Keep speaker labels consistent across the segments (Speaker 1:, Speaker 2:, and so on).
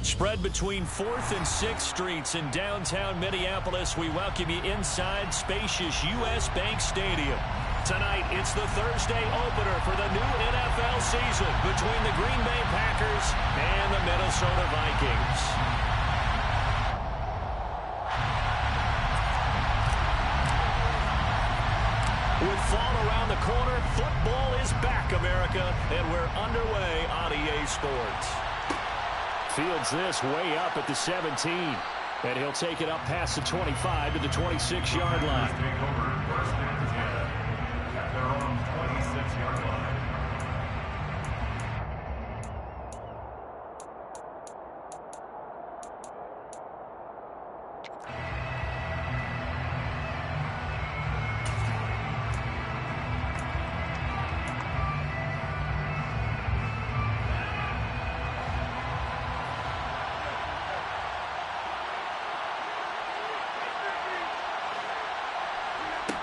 Speaker 1: Spread between 4th and 6th Streets in downtown Minneapolis. We welcome you inside spacious U.S. Bank Stadium. Tonight, it's the Thursday opener for the new NFL season between the Green Bay Packers and the Minnesota Vikings. With fall around the corner, football is back, America, and we're underway on EA Sports. Fields this way up at the 17, and he'll take it up past the 25 to the 26-yard line.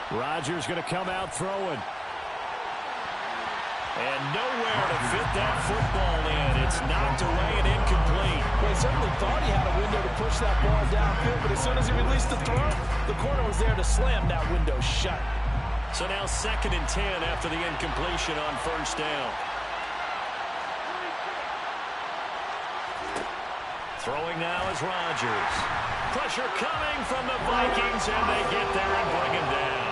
Speaker 1: Rodgers going to come out throwing. And nowhere to fit that football in. It's knocked away and incomplete.
Speaker 2: Well, he certainly thought he had a window to push that ball downfield, but as soon as he released the throw, the corner was there to slam that window shut.
Speaker 1: So now 2nd and 10 after the incompletion on 1st down. Throwing now is Rodgers. Pressure coming from the Vikings, and they get there and bring him down.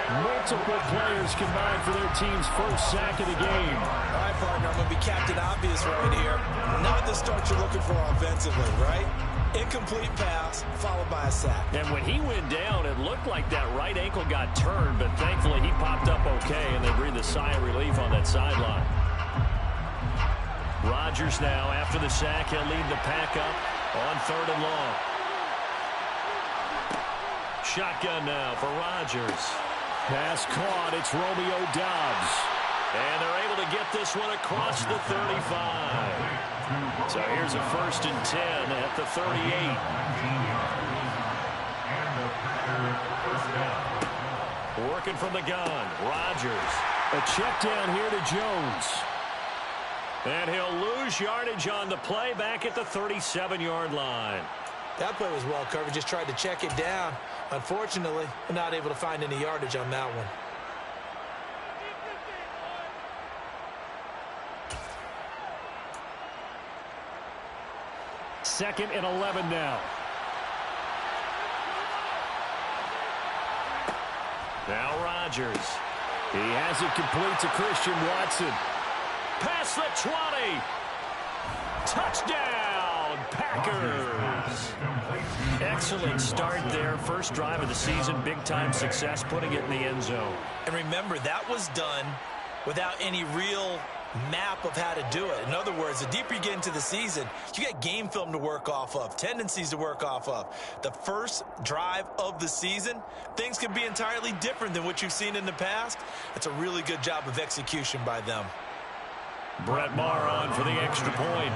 Speaker 1: Multiple players combined for their team's first sack of the game.
Speaker 2: All right, partner, I'm going to be Captain Obvious right here. Not the start you're looking for offensively, right? Incomplete pass, followed by a sack.
Speaker 1: And when he went down, it looked like that right ankle got turned, but thankfully he popped up okay, and they breathed a sigh of relief on that sideline. Rodgers now, after the sack, he'll lead the pack up on 3rd and long. Shotgun now for Rodgers. Pass caught. It's Romeo Doubs. And they're able to get this one across the 35. So here's a 1st and 10 at the 38. Working from the gun. Rodgers. A check down here to Jones. And he'll lose yardage on the play back at the 37-yard line.
Speaker 2: That play was well covered. Just tried to check it down. Unfortunately, not able to find any yardage on that one.
Speaker 1: Second and 11 now. Now Rodgers. He has it complete to Christian Watson. Past the 20. Touchdown, Packers. Excellent start there. First drive of the season. Big-time success, putting it in the end zone.
Speaker 2: And remember, that was done without any real map of how to do it. In other words, the deeper you get into the season, you get game film to work off of, tendencies to work off of. The first drive of the season, things can be entirely different than what you've seen in the past. It's a really good job of execution by them.
Speaker 1: Brett Maher on for the extra point.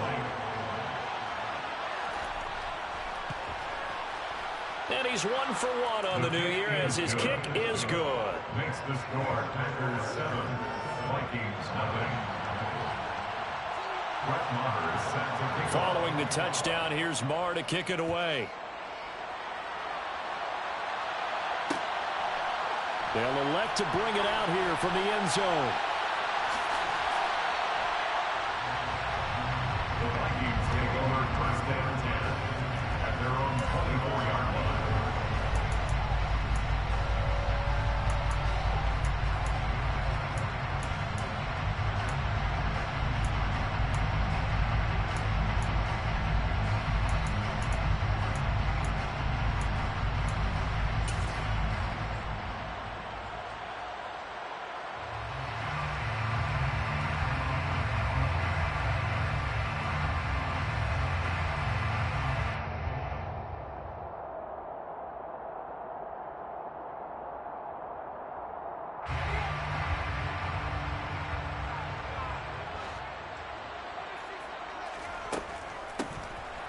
Speaker 1: And he's 1 for 1 on the new year as his kick is good.
Speaker 3: Makes the score Packers 7, Vikings 0. Brett Maher is set to kick.
Speaker 1: Following the touchdown, here's Maher to kick it away. They'll elect to bring it out here from the end zone.
Speaker 3: The Vikings take over 1st and 10 at their own 24-yard line.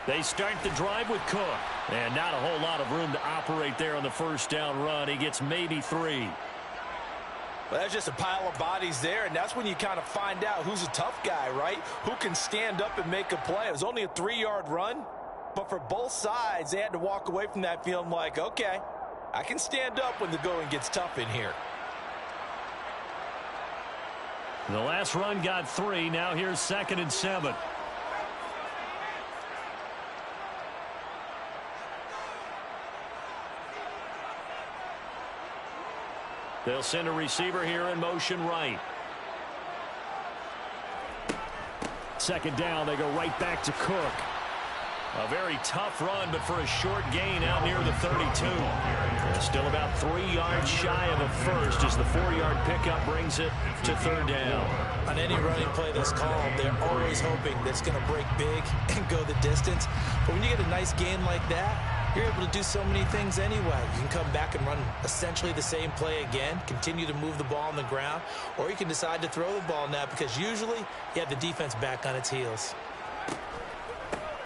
Speaker 1: They start the drive with Cook. And not a whole lot of room to operate there on the first down run. He gets maybe 3.
Speaker 2: Well, that's just a pile of bodies there, and that's when you kind of find out who's a tough guy, right? Who can stand up and make a play. It was only a 3-yard run, but for both sides, they had to walk away from that feeling like, okay, I can stand up when the going gets tough in here.
Speaker 1: The last run got 3. Now here's 2nd and 7. They'll send a receiver here in motion right. 2nd down, they go right back to Cook. A very tough run, but for a short gain out near the 32. Still about 3 yards shy of a first as the 4-yard pickup brings it to 3rd down.
Speaker 2: On any running play that's called, they're always hoping that it's going to break big and go the distance. But when you get a nice gain like that, you're able to do so many things anyway. You can come back and run essentially the same play again, continue to move the ball on the ground, or you can decide to throw the ball now because usually you have the defense back on its heels.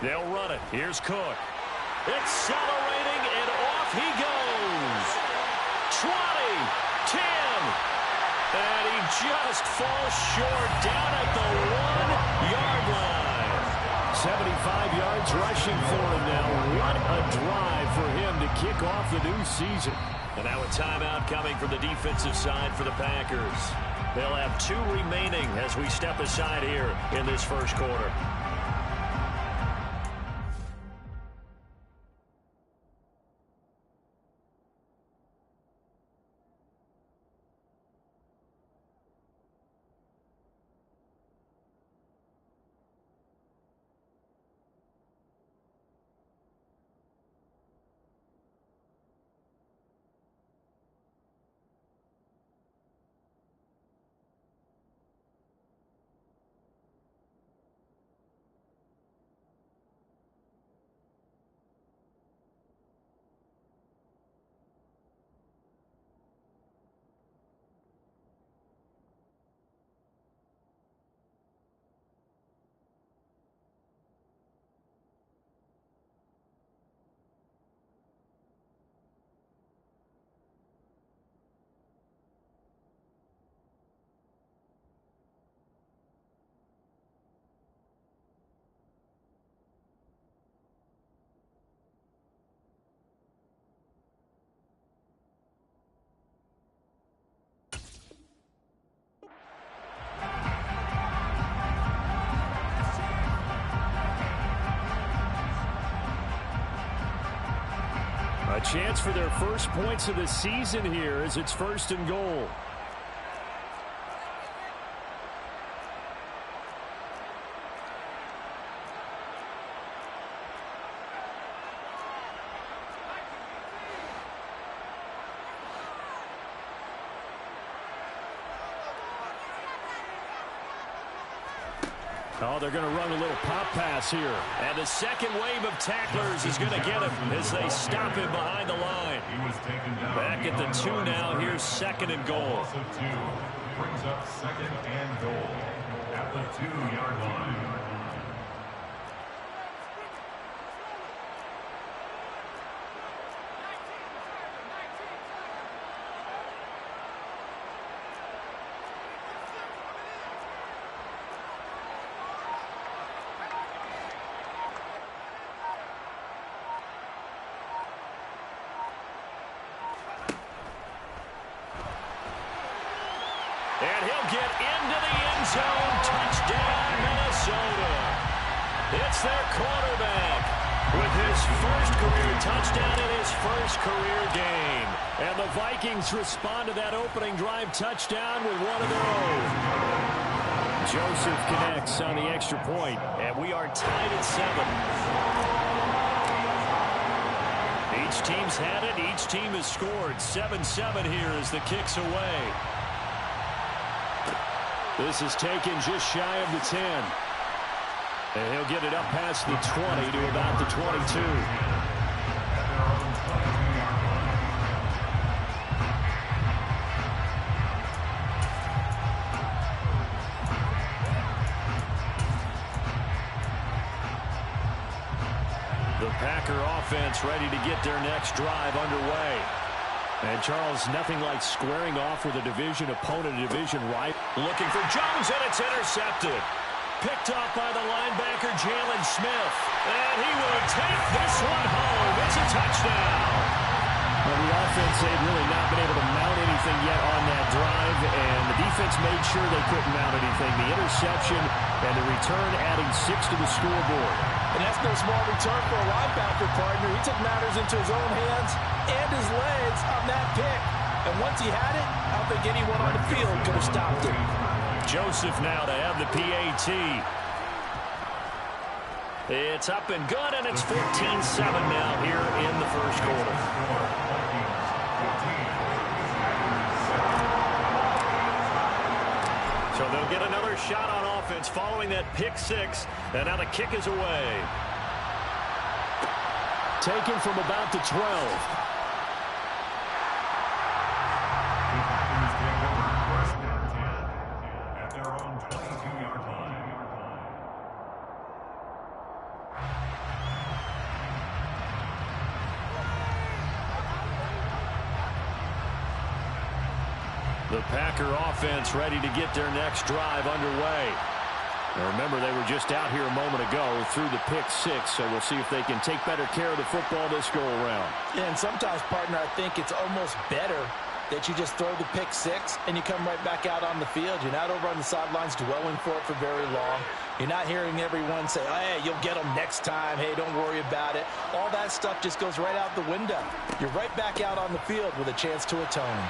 Speaker 1: They'll run it. Here's Cook. Accelerating, and off he goes. 20, 10, and he just falls short down at the 1-yard line. 75 yards rushing for him now. What a drive for him to kick off the new season. And now a timeout coming from the defensive side for the Packers. They'll have 2 remaining as we step aside here in this first quarter. A chance for their first points of the season here as it's 1st and goal. Oh, they're going to run a little pop pass here. And the second wave of tacklers is going to get him as they stop him behind the line. Back at the 2 now. Here's 2nd and goal.
Speaker 3: Also 2 brings up 2nd and goal at the 2-yard line.
Speaker 1: And he'll get into the end zone. Touchdown, Minnesota. It's their quarterback with his first career touchdown in his first career game. And the Vikings respond to that opening drive touchdown with one of their own. Joseph connects on the extra point, and we are tied at 7. Each team's had it. Each team has scored. 7-7 here as the kick's away. This is taken just shy of the 10. And he'll get it up past the 20 to about the 22. The Packer offense ready to get their next drive underway. And Charles, nothing like squaring off with a division opponent, a division rival. Looking for Jones, and it's intercepted. Picked off by the linebacker, Jalen Smith. And he will take this one home. It's a touchdown. Well, the offense, they've really not been able to mount anything yet on that drive, and the defense made sure they couldn't mount anything. The interception and the return adding 6 to the scoreboard.
Speaker 2: And that's no small return for a linebacker partner. He took matters into his own hands and his legs on that pick. And once he had it, I don't think anyone on the field could have stopped it.
Speaker 1: Joseph now to have the PAT. It's up and good, and it's 14-7 now here in the first quarter. So they'll get another shot on offense following that pick 6, and now the kick is away. Taken from about the 12. The Packer offense ready to get their next drive underway. Now remember, they were just out here a moment ago through the pick 6, so we'll see if they can take better care of the football this go-around.
Speaker 2: And sometimes, partner, I think it's almost better that you just throw the pick 6 and you come right back out on the field. You're not over on the sidelines dwelling for it for very long. You're not hearing everyone say, oh, hey, you'll get them next time. Hey, don't worry about it. All that stuff just goes right out the window. You're right back out on the field with a chance to atone.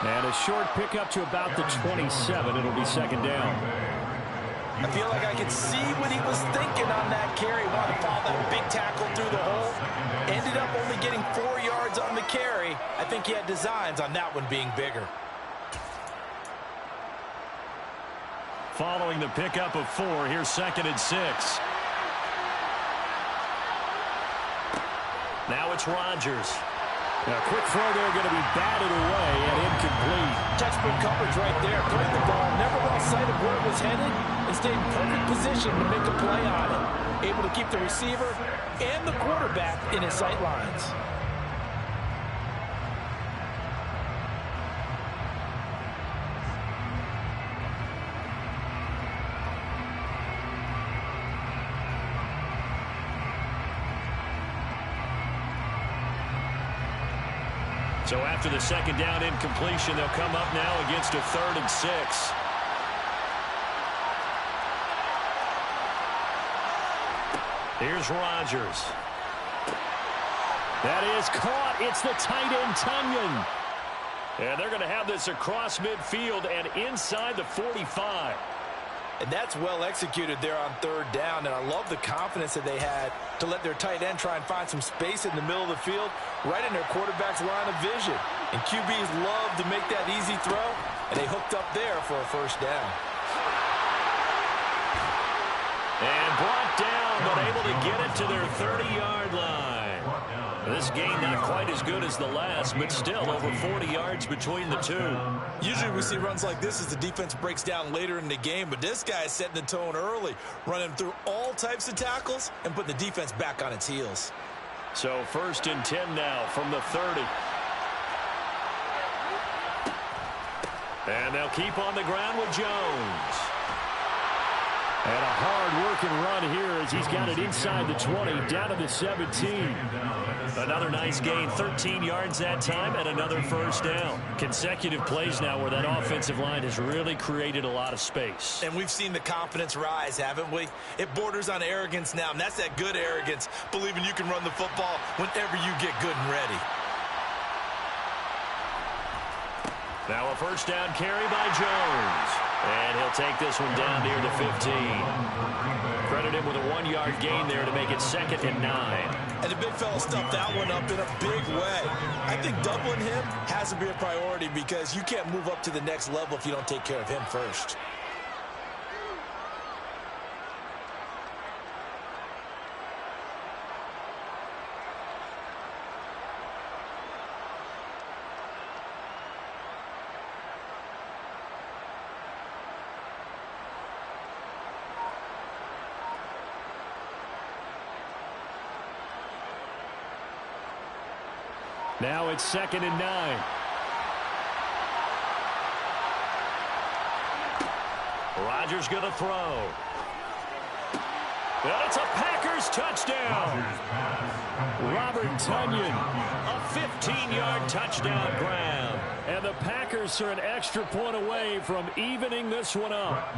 Speaker 1: And a short pickup to about the 27. It'll be second down.
Speaker 2: I feel like I could see what he was thinking on that carry. Wanted to follow that big tackle through the hole. Ended up only getting 4 yards on the carry. I think he had designs on that one being bigger.
Speaker 1: Following the pickup of 4, here's second and 6. Now it's Rodgers. Now, quick throw there, going to be batted away and incomplete.
Speaker 2: Textbook coverage right there. Putting the ball, never lost sight of where it was headed, and stayed in perfect position to make a play on it. Able to keep the receiver and the quarterback in his sight lines.
Speaker 1: So after the second down incompletion, they'll come up now against a 3rd and 6. Here's Rodgers. That is caught. It's the tight end, Tunyon. And they're going to have this across midfield and inside the 45.
Speaker 2: And that's well executed there on 3rd down, and I love the confidence that they had to let their tight end try and find some space in the middle of the field, right in their quarterback's line of vision. And QBs love to make that easy throw, and they hooked up there for a 1st down.
Speaker 1: And brought down, but able to get it to their 30-yard line. This game not quite as good as the last, but still over 40 yards between the two.
Speaker 2: Usually we see runs like this as the defense breaks down later in the game, but this guy is setting the tone early, running through all types of tackles and putting the defense back on its heels.
Speaker 1: So 1st and 10 now from the 30. And they'll keep on the ground with Jones. And a hard-working run here as he's got it inside the 20, down to the 17. Another nice gain, 13 yards that time, and another 1st down. Consecutive plays now where that offensive line has really created a lot of space.
Speaker 2: And we've seen the confidence rise, haven't we? It borders on arrogance now, and that's that good arrogance, believing you can run the football whenever you get good and ready.
Speaker 1: Now a 1st down carry by Jones. And he'll take this one down near the 15. Credit him with a 1-yard gain there to make it 2nd and 9.
Speaker 2: And the big fella stuffed that one up in a big way. I think doubling him has to be a priority because you can't move up to the next level if you don't take care of him first.
Speaker 1: Now it's 2nd and 9. Rodgers going to throw. And it's a Packers touchdown. Robert Tonyan, a 15-yard touchdown grab. And the Packers are an extra point away from evening this one up.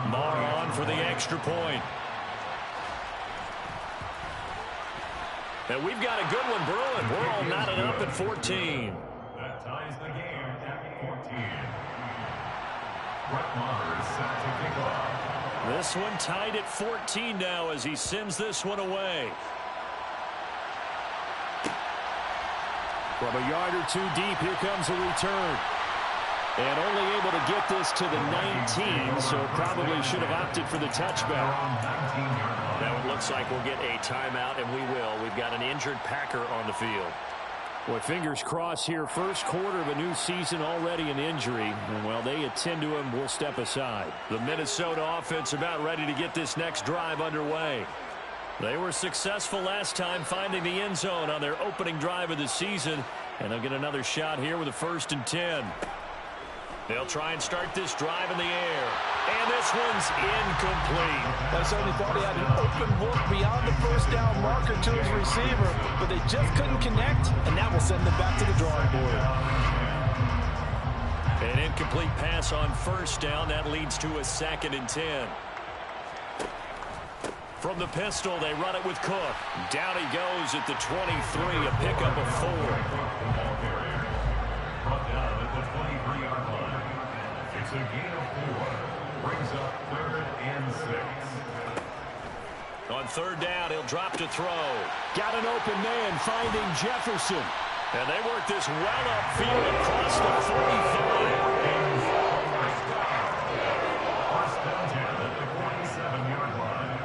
Speaker 1: Marr on for the extra point. And we've got a good one brewing. We're all knotted up at 14.
Speaker 3: That ties the game at 14. Brett Maher is set to kick off.
Speaker 1: This one tied at 14 now as he sends this one away. From a yard or two deep, here comes a return. And only able to get this to the 19, so probably should have opted for the touchback. Now it looks like we'll get a timeout, and we will. We've got an injured Packer on the field. Boy, fingers crossed here. First quarter of a new season, already an injury. And while they attend to him, we'll step aside. The Minnesota offense about ready to get this next drive underway. They were successful last time finding the end zone on their opening drive of the season. And they'll get another shot here with a 1st and 10. They'll try and start this drive in the air. And this one's incomplete.
Speaker 2: I certainly thought he had an open look beyond the first down marker to his receiver, but they just couldn't connect, and that will send them back to the drawing board.
Speaker 1: An incomplete pass on 1st down. That leads to a 2nd and 10. From the pistol, they run it with Cook. Down he goes at the 23, a pickup of 4.
Speaker 3: Brought down at the 23-yard line. It's a gain of 4. Brings up 3rd and 6.
Speaker 1: On 3rd down, he'll drop to throw. Got an open man finding Jefferson. And they work this well upfield across the 45.
Speaker 3: First down 10 at the 47-yard line.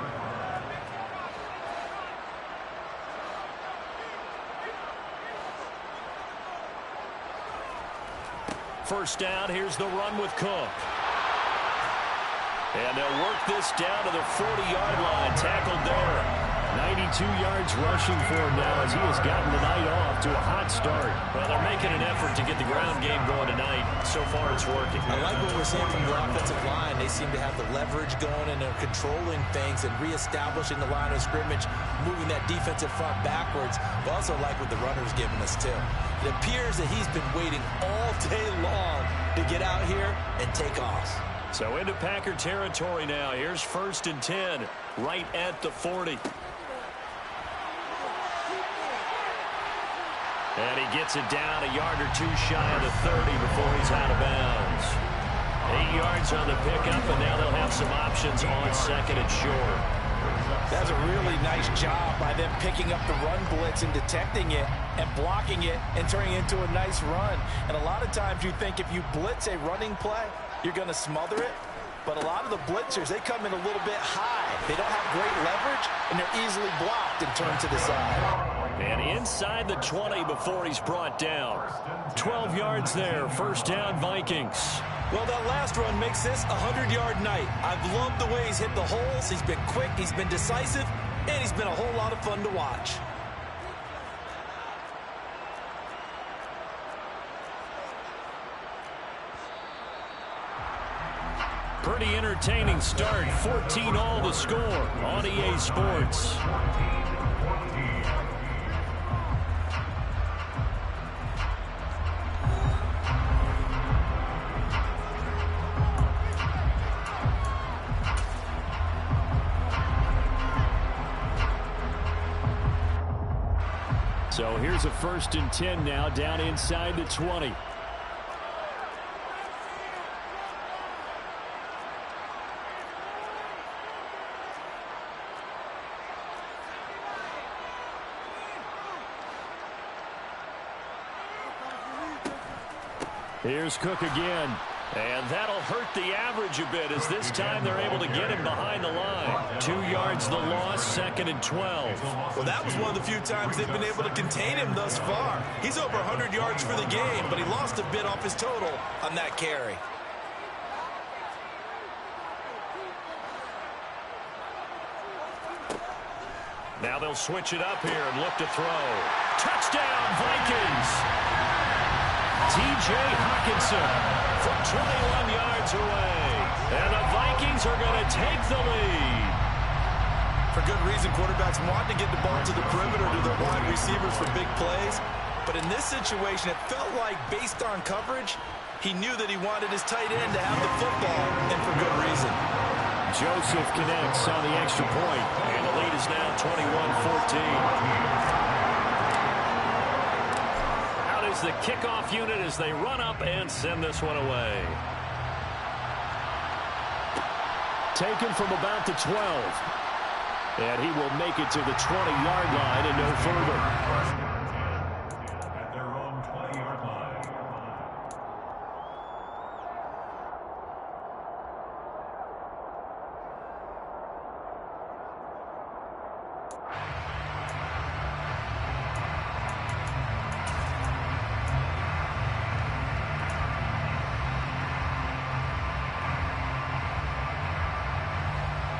Speaker 1: First down, here's the run with Cook. And they'll work this down to the 40-yard line. Tackled there. 92 yards rushing for him now as he has gotten the night off to a hot start. Well, they're making an effort to get the ground game going tonight. So far, it's working.
Speaker 2: I like what we're seeing from the offensive line. They seem to have the leverage going, and they're controlling things and reestablishing the line of scrimmage, moving that defensive front backwards. But also like what the runner's giving us, too. It appears that he's been waiting all day long to get out here and take off.
Speaker 1: So into Packer territory now. Here's 1st and 10, right at the 40. And he gets it down a yard or two shy of the 30 before he's out of bounds. 8 yards on the pickup, and now they'll have some options on 2nd and short.
Speaker 2: That's a really nice job by them picking up the run blitz and detecting it and blocking it and turning it into a nice run. And a lot of times you think if you blitz a running play, you're going to smother it. But a lot of the blitzers, they come in a little bit high. They don't have great leverage, and they're easily blocked and turned to the side.
Speaker 1: And inside the 20 before he's brought down. 12 yards there. First down, Vikings.
Speaker 2: Well, that last run makes this a 100-yard night. I've loved the way he's hit the holes. He's been quick, he's been decisive, and he's been a whole lot of fun to watch.
Speaker 1: Pretty entertaining start. 14-all the score on EA Sports. So here's a 1st and 10 now down inside the 20. Here's Cook again. And that'll hurt the average a bit as this time they're able to get him behind the line. 2 yards the loss, 2nd and 12.
Speaker 2: Well, that was one of the few times they've been able to contain him thus far. He's over 100 yards for the game, but he lost a bit off his total on that carry.
Speaker 1: Now they'll switch it up here and look to throw. Touchdown, Vikings. T.J. Hawkinson from 21 yards away. And the Vikings are going to take the lead.
Speaker 2: For good reason, quarterbacks want to get the ball to the perimeter to their wide receivers for big plays. But in this situation, it felt like, based on coverage, he knew that he wanted his tight end to have the football, and for good reason.
Speaker 1: Joseph connects on the extra point, and the lead is now 21-14. Out is the kickoff unit as they run up and send this one away. Taken from about the 12. And he will make it to the 20-yard line and no further.
Speaker 3: At their own 20-yard line.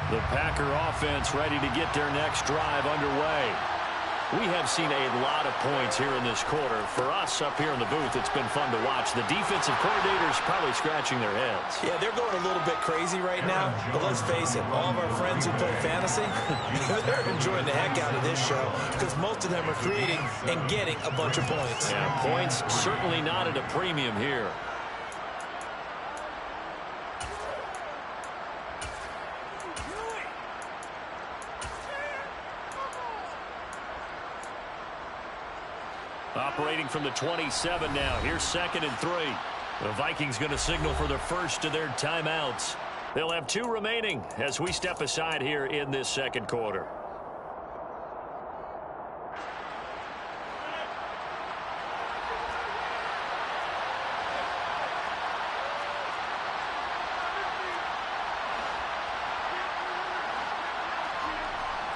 Speaker 1: The Packer offense ready to get their next drive underway. We have seen a lot of points here in this quarter. For us up here in the booth, it's been fun to watch. The defensive coordinators probably scratching their heads.
Speaker 2: Yeah, they're going a little bit crazy right now. But let's face it, all of our friends who play fantasy, they're enjoying the heck out of this show because most of them are creating and getting a bunch of points.
Speaker 1: Yeah, points certainly not at a premium here. Operating from the 27 now. Here's 2nd and 3. The Vikings going to signal for the first of their timeouts. They'll have 2 remaining as we step aside here in this second quarter.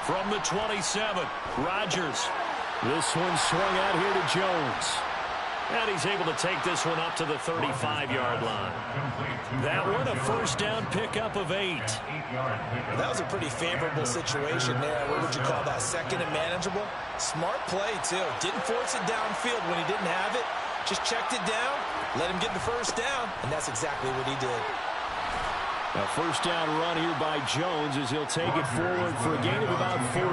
Speaker 1: From the 27, Rodgers. This one swung out here to Jones. And he's able to take this one up to the 35-yard line. That one a first down pickup of 8.
Speaker 2: That was a pretty favorable situation there. What would you call that? 2nd and manageable? Smart play, too. Didn't force it downfield when he didn't have it. Just checked it down, let him get the first down, and that's exactly what he did.
Speaker 1: A first down run here by Jones as he'll take it forward for a gain of about 4.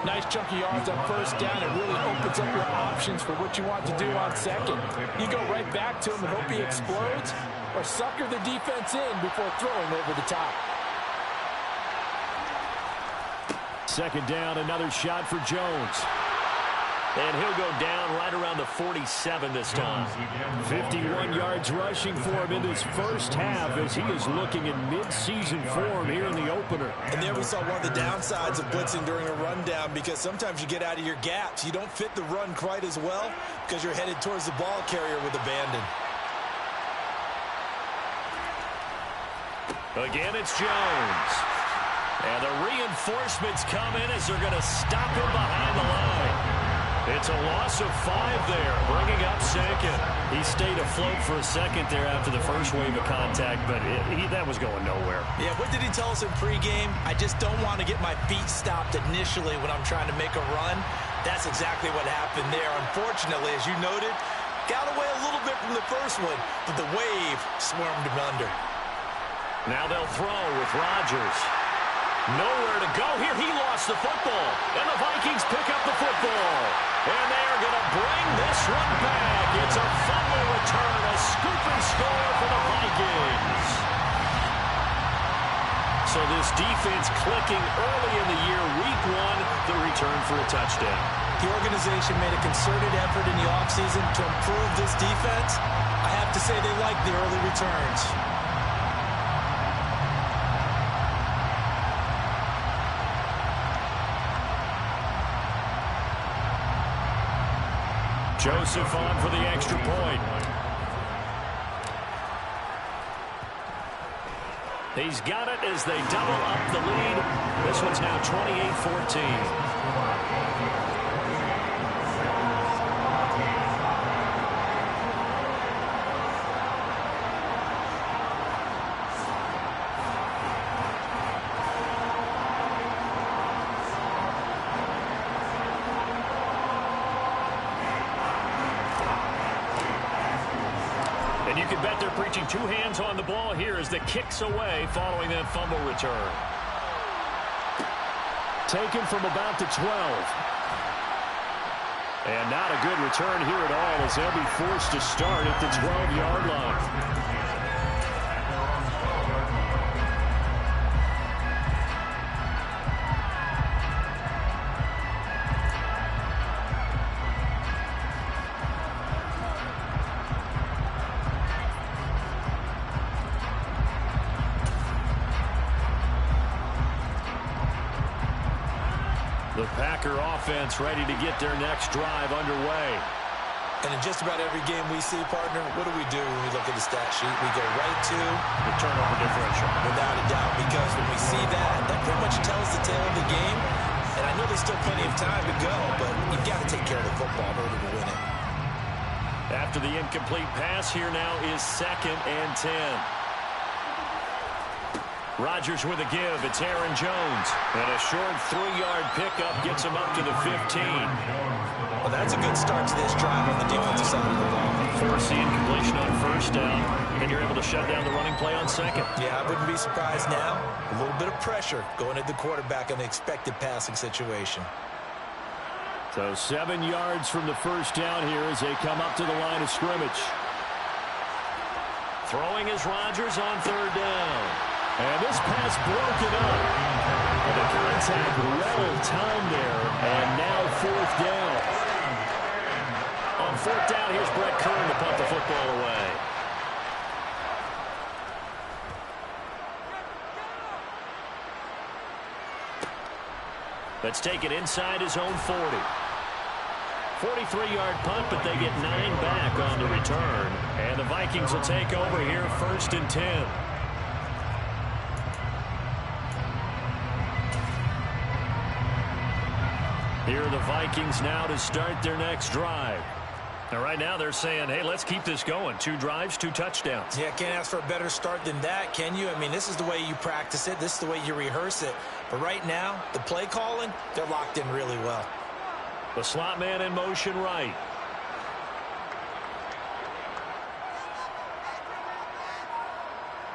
Speaker 4: Nice chunky yards on first down. It really opens up your options for what you want to do on second. You go right back to him and hope he explodes, or sucker the defense in before throwing over the top.
Speaker 1: 2nd down, another shot for Jones. And he'll go down right around the 47 this time. 51 yards rushing for him in this first half as he is looking in mid-season form here in the opener.
Speaker 2: And there we saw one of the downsides of blitzing during a rundown because sometimes you get out of your gaps. You don't fit the run quite as well because you're headed towards the ball carrier with abandon.
Speaker 1: Again, it's Jones. And the reinforcements come in as they're going to stop him behind the line. It's a loss of 5 there, bringing up 2nd. He stayed afloat for a second there after the first wave of contact, but that was going nowhere.
Speaker 2: Yeah, what did he tell us in pregame? I just don't want to get my feet stopped initially when I'm trying to make a run. That's exactly what happened there. Unfortunately, as you noted, got away a little bit from the first one, but the wave swarmed him under.
Speaker 1: Now they'll throw with Rodgers. Nowhere to go here. He lost the football, and the Vikings pick up the football. And they are going to bring this one back. It's a fumble return, a scoop and score for the Vikings. So this defense clicking early in the year, week 1, the return for a touchdown.
Speaker 2: The organization made a concerted effort in the offseason to improve this defense. I have to say they like the early returns.
Speaker 1: Joseph on for the extra point. He's got it as they double up the lead. This one's now 28-14. Reaching two hands on the ball here as the kick's away following that fumble return. Taken from about the 12. And not a good return here at all as they'll be forced to start at the 12-yard line. The Packer offense ready to get their next drive underway.
Speaker 2: And in just about every game we see, partner, what do we do when we look at the stat sheet? We go right to
Speaker 1: the turnover differential.
Speaker 2: Without a doubt, because when we see that, that pretty much tells the tale of the game. And I know there's still plenty of time to go, but you've got to take care of the football in order to win it.
Speaker 1: After the incomplete pass, here now is 2nd and 10. Rodgers with a give. It's Aaron Jones. And a short 3-yard pickup gets him up to the 15.
Speaker 2: Well, that's a good start to this drive on the defensive side of the ball.
Speaker 1: Force the incompletion on 1st down, and you're able to shut down the running play on 2nd.
Speaker 2: Yeah, I wouldn't be surprised now. A little bit of pressure going at the quarterback in an expected passing situation.
Speaker 1: So 7 yards from the 1st down here as they come up to the line of scrimmage. Throwing is Rodgers on 3rd down. And this pass broken up. The contact well timed there. And now 4th down. On 4th down, here's Brett Kern to punt the football away. Let's take it inside his own 40. 43-yard punt, but they get 9 back on the return. And the Vikings will take over here 1st and 10. Here are the Vikings now to start their next drive. Now, right now they're saying, hey, let's keep this going. 2 drives, 2 touchdowns.
Speaker 2: Yeah, can't ask for a better start than that, can you? I mean, this is the way you practice it. This is the way you rehearse it. But right now, the play calling, they're locked in really well.
Speaker 1: The slot man in motion right.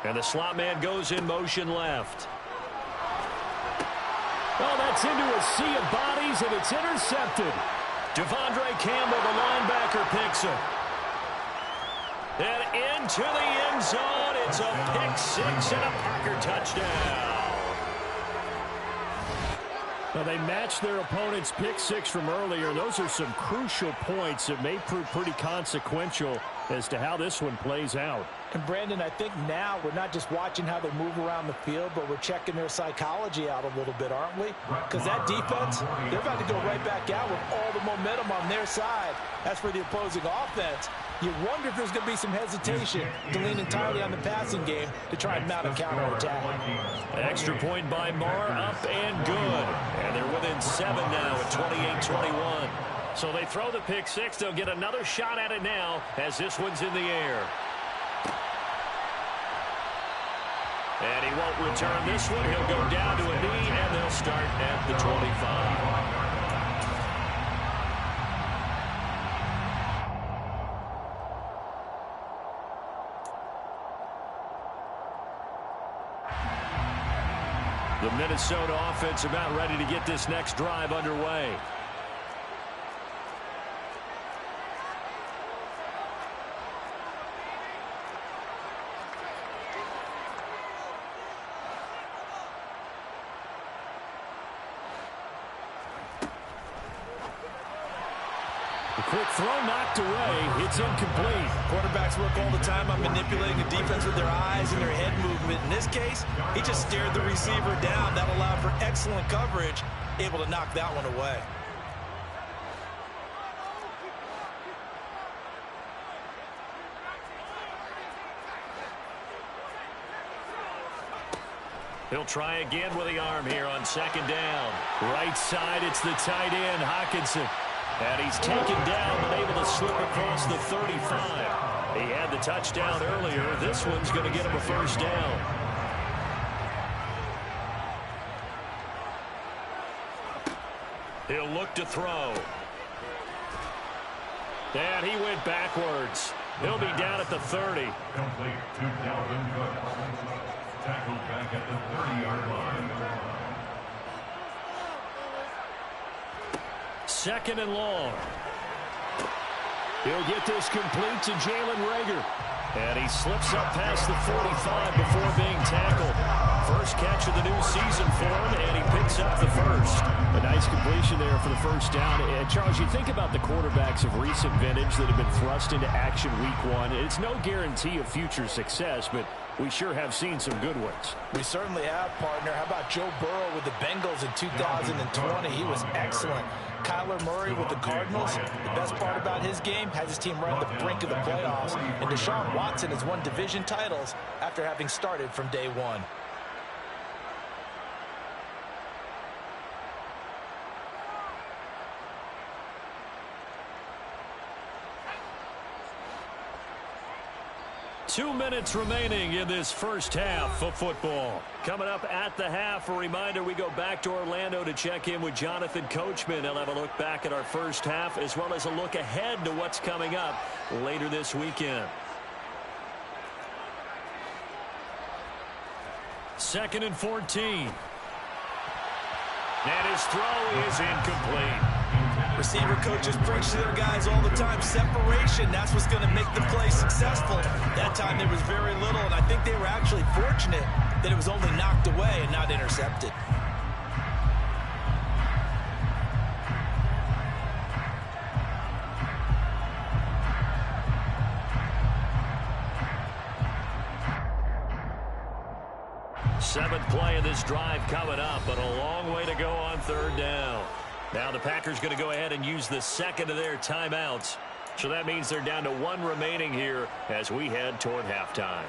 Speaker 1: And the slot man goes in motion left. Oh, that's into a sea of bodies, and it's intercepted. Devondre Campbell, the linebacker, picks him. And into the end zone. It's a pick 6 and a Packer touchdown. Well, they matched their opponent's pick 6 from earlier. Those are some crucial points that may prove pretty consequential as to how this one plays out.
Speaker 4: And, Brandon, I think now we're not just watching how they move around the field, but we're checking their psychology out a little bit, aren't we? Because that defense, they're about to go right back out with all the momentum on their side. As for the opposing offense, you wonder if there's going to be some hesitation to lean entirely on the passing game to try and mount a counterattack.
Speaker 1: Extra point by Marr, up and good. And they're within 7 now at 28-21. So they throw the pick 6. They'll get another shot at it now as this one's in the air. And he won't return this one. He'll go down to a knee, and they'll start at the 25. The Minnesota offense about ready to get this next drive underway. The quick throw knocked away. It's incomplete.
Speaker 2: Quarterbacks work all the time on manipulating the defense with their eyes and their head movement. In this case, he just stared the receiver down. That allowed for excellent coverage, able to knock that one away.
Speaker 1: He'll try again with the arm here on 2nd down. Right side, it's the tight end, Hockenson. And he's taken down, but able to slip across the 35. He had the touchdown earlier. This one's going to get him a 1st down. He'll look to throw. And he went backwards. He'll be down at the 30.
Speaker 3: Complete to Dalvin Cook. Tackled back at the 30-yard line.
Speaker 1: Second and long. He'll get this complete to Jalen Reagor. And he slips up past the 45 before being tackled. First catch of the new season for him, and he picks up the first. A nice completion there for the first down. And Charles, you think about the quarterbacks of recent vintage that have been thrust into action week one. It's no guarantee of future success, but we sure have seen some good ones.
Speaker 2: We certainly have, partner. How about Joe Burrow with the Bengals in 2020? He was excellent. Kyler Murray with the Cardinals. The best part about his game, has his team right on the brink of the playoffs. And Deshaun Watson has won division titles after having started from day one.
Speaker 1: Two minutes remaining in this first half of football. Coming up at the half, a reminder we go back to Orlando to check in with Jonathan Coachman. He'll have a look back at our first half as well as a look ahead to what's coming up later this weekend. Second and 14. And his throw is incomplete.
Speaker 2: Receiver coaches preach to their guys all the time. Separation, that's what's going to make the play successful. That time there was very little, and I think they were actually fortunate that it was only knocked away and not intercepted.
Speaker 1: Seventh play of this drive coming up, but a long way to go on third down. Now the Packers going to go ahead and use the second of their timeouts. So that means they're down to one remaining here as we head toward halftime.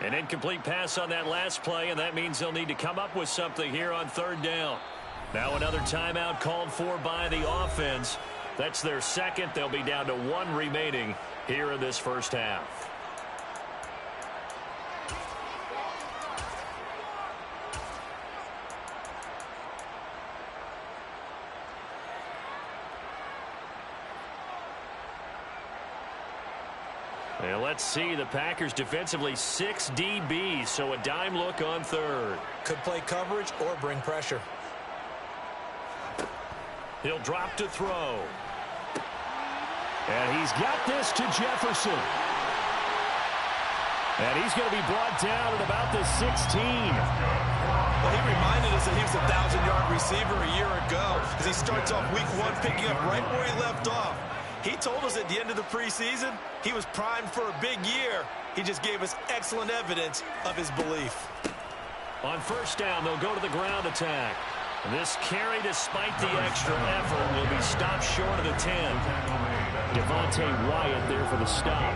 Speaker 1: An incomplete pass on that last play, and that means they'll need to come up with something here on third down. Now another timeout called for by the offense. That's their second. They'll be down to one remaining here in this first half. And let's see, the Packers defensively 6 DBs, so a dime look on third.
Speaker 2: Could play coverage or bring pressure.
Speaker 1: He'll drop to throw. And he's got this to Jefferson. And he's going to be brought down at about the 16.
Speaker 2: Well, he reminded us that he was a 1,000-yard receiver a year ago as he starts off week one picking up right where he left off. He told us at the end of the preseason he was primed for a big year. He just gave us excellent evidence of his belief.
Speaker 1: On first down, they'll go to the ground attack. This carry, despite the extra effort, will be stopped short of the 10. Devontae Wyatt there for the stop.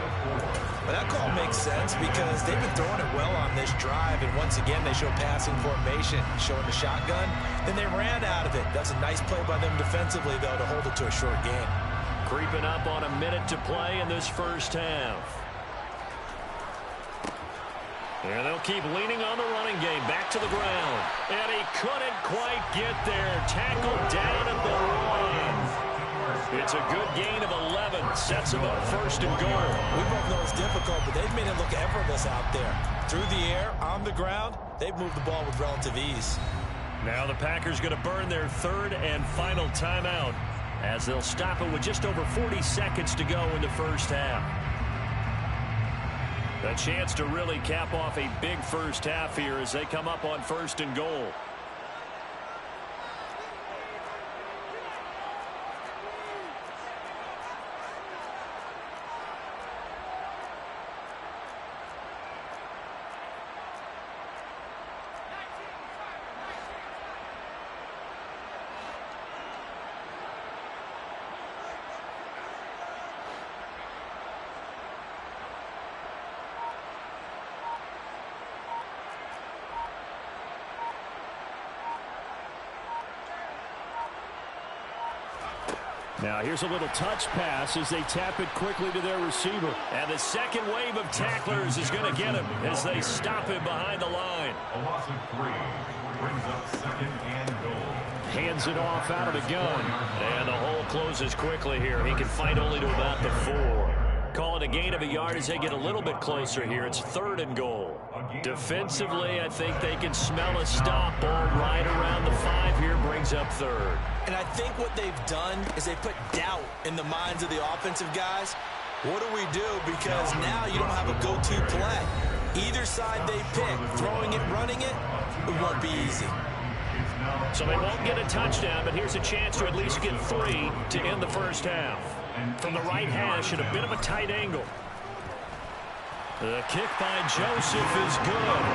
Speaker 2: Well, that call makes sense because they've been throwing it well on this drive, and once again they show passing formation, showing the shotgun. Then they ran out of it. That's a nice play by them defensively, though, to hold it to a short gain.
Speaker 1: Creeping up on a minute to play in this first half. And they'll keep leaning on the running game. Back to the ground. And he couldn't quite get there. Tackled down at the 1. It's a good gain of 11. Sets him up first and goal.
Speaker 2: We both know it's difficult, but they've made it look effortless out there. Through the air, on the ground, they've moved the ball with relative ease.
Speaker 1: Now the Packers going to burn their third and final timeout as they'll stop it with just over 40 seconds to go in the first half. A chance to really cap off a big first half here as they come up on first and goal. Now here's a little touch pass as they tap it quickly to their receiver. And the second wave of tacklers is going to get him as they stop him behind the line.
Speaker 3: A loss of 3 brings up 2nd and goal.
Speaker 1: Hands it off out of the gun. And the hole closes quickly here. He can fight only to about the 4. Call it a gain of a yard as they get a little bit closer here. It's 3rd and goal. Defensively, I think they can smell a stop. Ball right around the 5 here, brings up 3rd.
Speaker 2: And I think what they've done is they put doubt in the minds of the offensive guys. What do we do? Because now you don't have a go-to play. Either side they pick, throwing it, running it, it won't be easy.
Speaker 1: So they won't get a touchdown, but here's a chance to at least get 3 to end the first half. From the right hash at a bit of a tight angle. The kick by Joseph is good.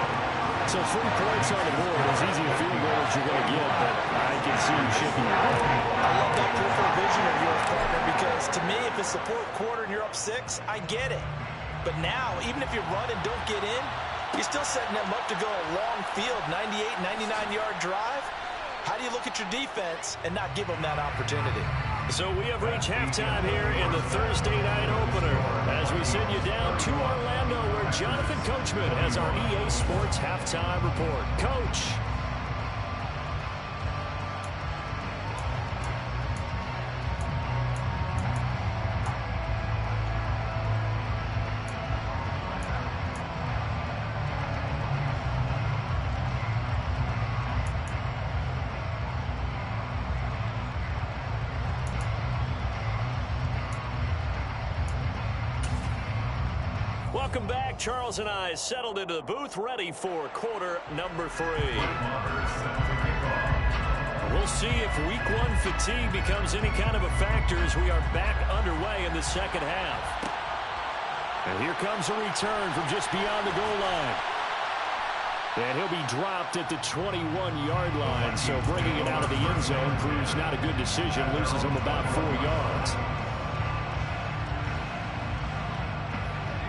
Speaker 1: So 3 points on the board. As easy a field goal as you're going to get, but I can see him shipping it.
Speaker 2: I love that peripheral vision of yours, partner, because to me, if it's the 4th quarter and you're up 6, I get it. But now, even if you run and don't get in, you're still setting them up to go a long field, 98, 99-yard drive. How do you look at your defense and not give them that opportunity?
Speaker 1: So we have reached halftime here in the Thursday night opener as we send you down to Orlando where Jonathan Coachman has our EA Sports halftime report. Coach. Welcome back. Charles and I settled into the booth, ready for quarter number 3. We'll see if week 1 fatigue becomes any kind of a factor as we are back underway in the second half. And here comes a return from just beyond the goal line. And he'll be dropped at the 21-yard line, so bringing it out of the end zone proves not a good decision, loses him about 4 yards.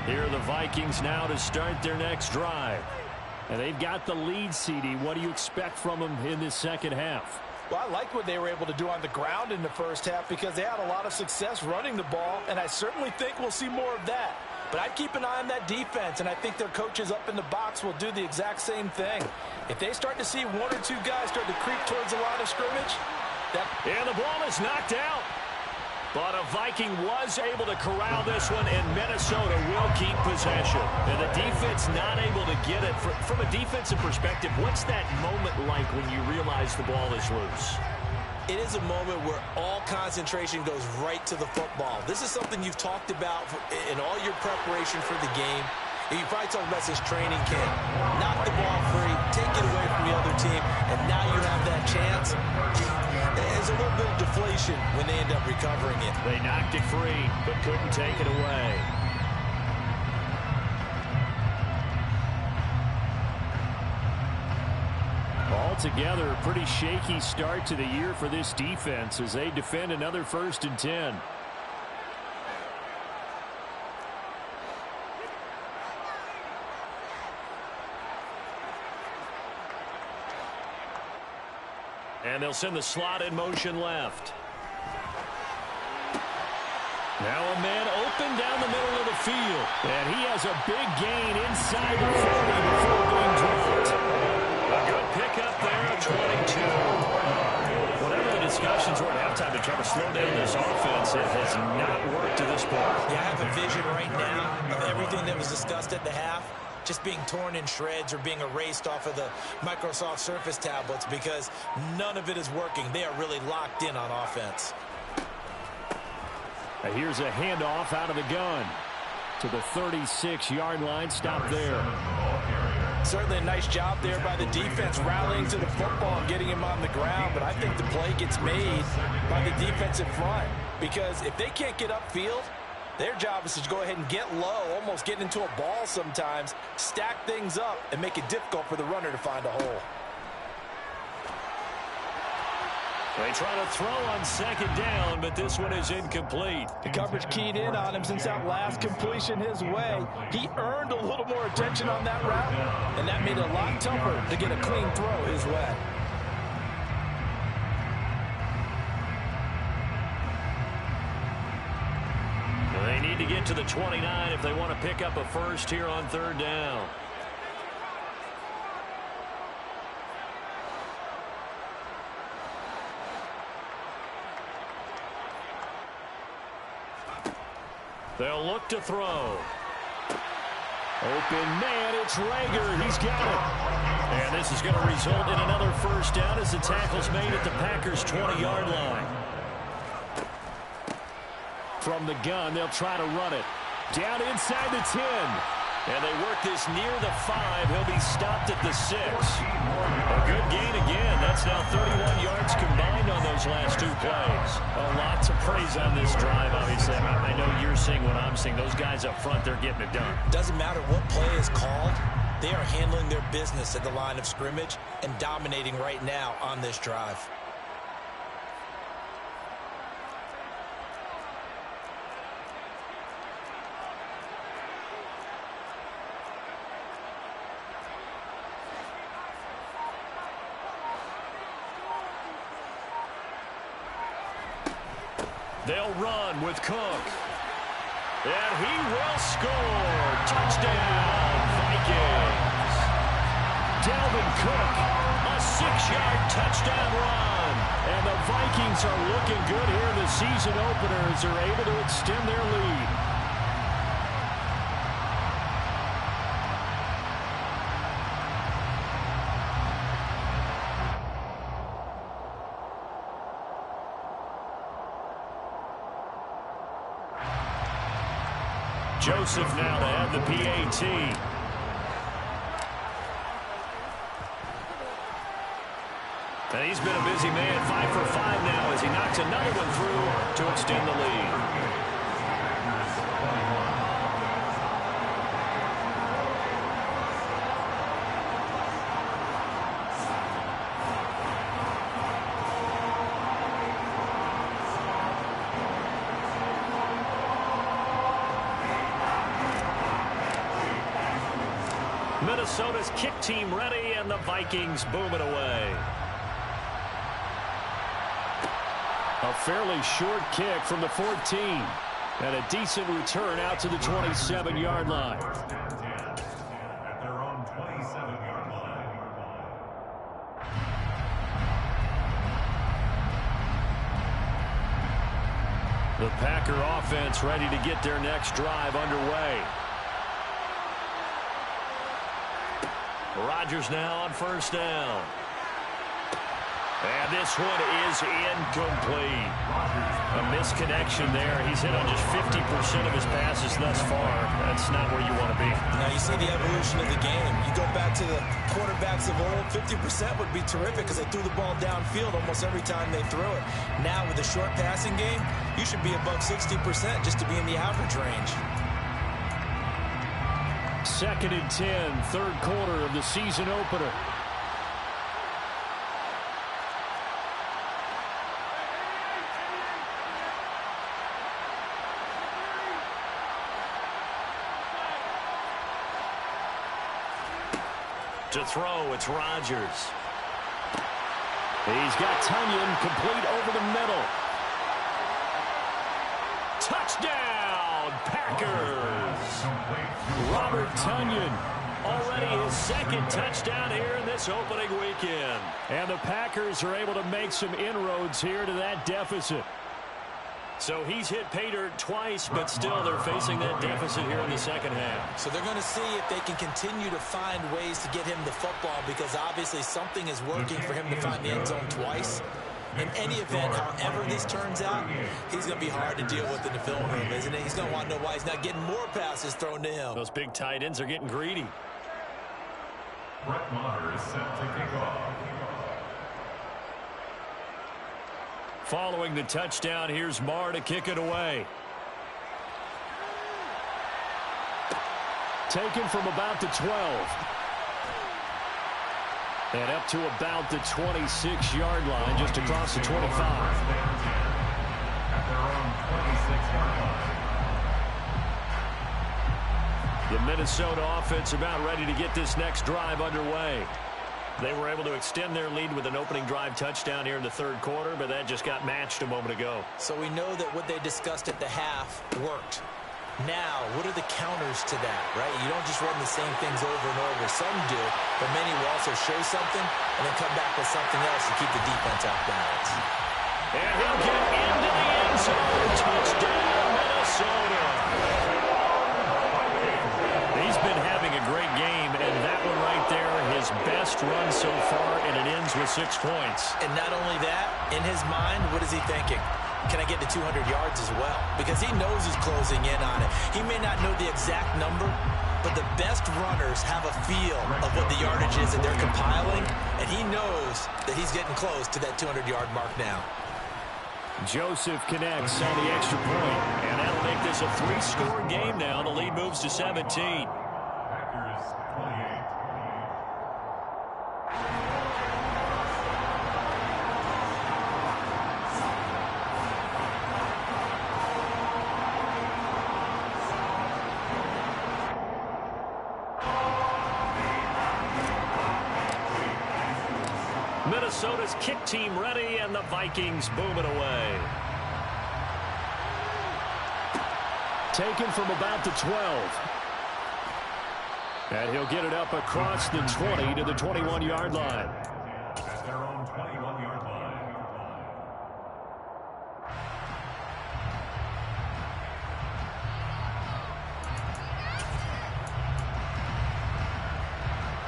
Speaker 1: Here are the Vikings now to start their next drive. And they've got the lead, CD. What do you expect from them in this second half?
Speaker 4: Well, I like what they were able to do on the ground in the first half because they had a lot of success running the ball, and I certainly think we'll see more of that. But I'd keep an eye on that defense, and I think their coaches up in the box will do the exact same thing. If they start to see 1 or 2 guys start to creep towards the line of scrimmage,
Speaker 1: and the ball is knocked out. But a Viking was able to corral this one, and Minnesota will keep possession. And the defense not able to get it. From a defensive perspective, what's that moment like when you realize the ball is loose?
Speaker 2: It is a moment where all concentration goes right to the football. This is something you've talked about in all your preparation for the game. You probably talked about this training camp. Knock the ball free, take it away from the other team, and now you have that chance. There's a little bit of deflation when they end up recovering it.
Speaker 1: They knocked it free, but couldn't take it away. Altogether, a pretty shaky start to the year for this defense as they defend another 1st and 10. And they'll send the slot in motion left. Now a man open down the middle of the field. And he has a big gain inside the 40 before being dropped. A good pickup there at 22. Whatever the discussions were at halftime to try to slow down this offense, it has not worked to this point.
Speaker 2: Yeah, I have a vision right now of everything that was discussed at the half just being torn in shreds or being erased off of the Microsoft Surface tablets because none of it is working. They are really locked in on offense.
Speaker 1: Now here's a handoff out of the gun to the 36-yard line. Stop there.
Speaker 4: certainly a nice job there by the defense rallying to the football and getting him on the ground, but I think the play gets made by the defensive front because if they can't get upfield, their job is to go ahead and get low, almost get into a ball sometimes, stack things up, and make it difficult for the runner to find a hole.
Speaker 1: They try to throw on second down, but this one is incomplete.
Speaker 4: The coverage keyed in on him since that last completion his way. He earned a little more attention on that route, and that made it a lot tougher to get a clean throw his way.
Speaker 1: need to get to the 29 if they want to pick up a first here on third down. They'll look to throw. Open man, it's Rager. He's got it. And this is going to result in another first down as the tackle's made at the Packers' 20-yard line. From the gun, they'll try to run it. Down inside the 10. And they work this near the 5. He'll be stopped at the 6. A good gain again. That's now 31 yards combined on those last 2 plays. A lot to praise on this drive, obviously. I know you're seeing what I'm seeing. Those guys up front, they're getting it done.
Speaker 2: Doesn't matter what play is called. They are handling their business at the line of scrimmage and dominating right now on this drive.
Speaker 1: They'll run with Cook. And he will score. Touchdown, Vikings. Dalvin Cook, a 6-yard touchdown run. And the Vikings are looking good here in the season opener as they're able to extend their lead. Joseph now to have the PAT. And he's been a busy man, 5 for 5 now as he knocks another one through to extend the lead. Minnesota's kick team ready, and the Vikings boom it away. A fairly short kick from the 14. And a decent return out to the 27-yard line.
Speaker 3: At their own 27-yard line.
Speaker 1: The Packer offense ready to get their next drive underway. Rodgers now on first down. And this one is incomplete. A misconnection there. He's hit on just 50% of his passes thus far. That's not where you want to be.
Speaker 2: Now you see the evolution of the game. You go back to the quarterbacks of old, 50% would be terrific because they threw the ball downfield almost every time they threw it. Now with the short passing game, you should be above 60% just to be in the average range.
Speaker 1: 2nd and 10, third quarter of the season opener. To throw, it's Rodgers. He's got Tunyon complete over the middle. Touchdown, Packers! Robert Tunyon, already his 2nd touchdown here in this opening weekend. And the Packers are able to make some inroads here to that deficit. So he's hit pay dirt twice, but still they're facing that deficit here in the second half.
Speaker 2: So they're going to see if they can continue to find ways to get him the football because obviously something is working for him to find the end zone twice. In any event, however this turns out, he's going to be hard to deal with in the film room, isn't it? He's going to want to know why he's not getting more passes thrown to him.
Speaker 1: Those big tight ends are getting greedy.
Speaker 3: Brett Maher is set to kick off.
Speaker 1: Following the touchdown, here's Maher to kick it away. Taken from about the 12. And up to about the 26-yard line, just across the 25.
Speaker 3: At their own 26-yard line.
Speaker 1: The Minnesota offense about ready to get this next drive underway. They were able to extend their lead with an opening drive touchdown here in the third quarter, but that just got matched a moment ago.
Speaker 2: So we know that what they discussed at the half worked. Now, what are the counters to that, right? You don't just run the same things over and over. Some do, but many will also show something and then come back with something else to keep the defense off balance.
Speaker 1: And he'll get into the end zone. Touchdown, Minnesota. He's been having a great game, and that one right there, his best run so far, and it ends with 6 points.
Speaker 2: And not only that, in his mind, what is he thinking? Can I get to 200 yards as well? Because he knows he's closing in on it. He may not know the exact number, but the best runners have a feel of what the yardage is that they're compiling, and he knows that he's getting close to that 200-yard mark now.
Speaker 1: Joseph connects on the extra point, and that'll make this a 3-score game now. The lead moves to 17.
Speaker 3: Packers 28.
Speaker 1: Minnesota's kick team ready, and the Vikings boom it away. Taken from about the 12. And he'll get it up across the 20 to the 21-yard line.
Speaker 3: At their own 21-yard line.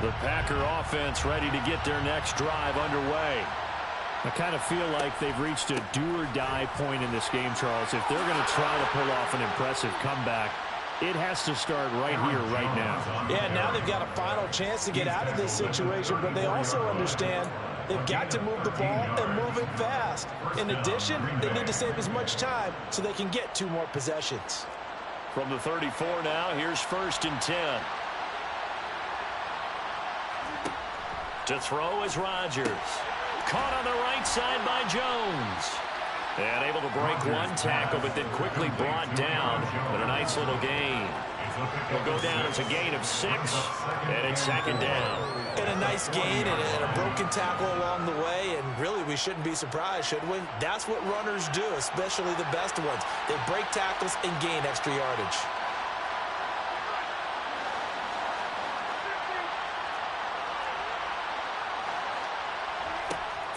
Speaker 1: The Packer offense ready to get their next drive underway. I kind of feel like they've reached a do-or-die point in this game, Charles. If they're going to try to pull off an impressive comeback, it has to start right here, right now.
Speaker 4: Yeah, now they've got a final chance to get out of this situation, but they also understand they've got to move the ball and move it fast. In addition, they need to save as much time so they can get 2 more possessions.
Speaker 1: From the 34 now, here's 1st and 10. To throw is Rodgers. Caught on the right side by Jones. And able to break 1 tackle, but then quickly brought down. But a nice little gain. Will go down as a gain of 6, and it's 2nd down.
Speaker 2: And a nice gain and a broken tackle along the way, and really we shouldn't be surprised, should we? That's what runners do, especially the best ones. They break tackles and gain extra yardage.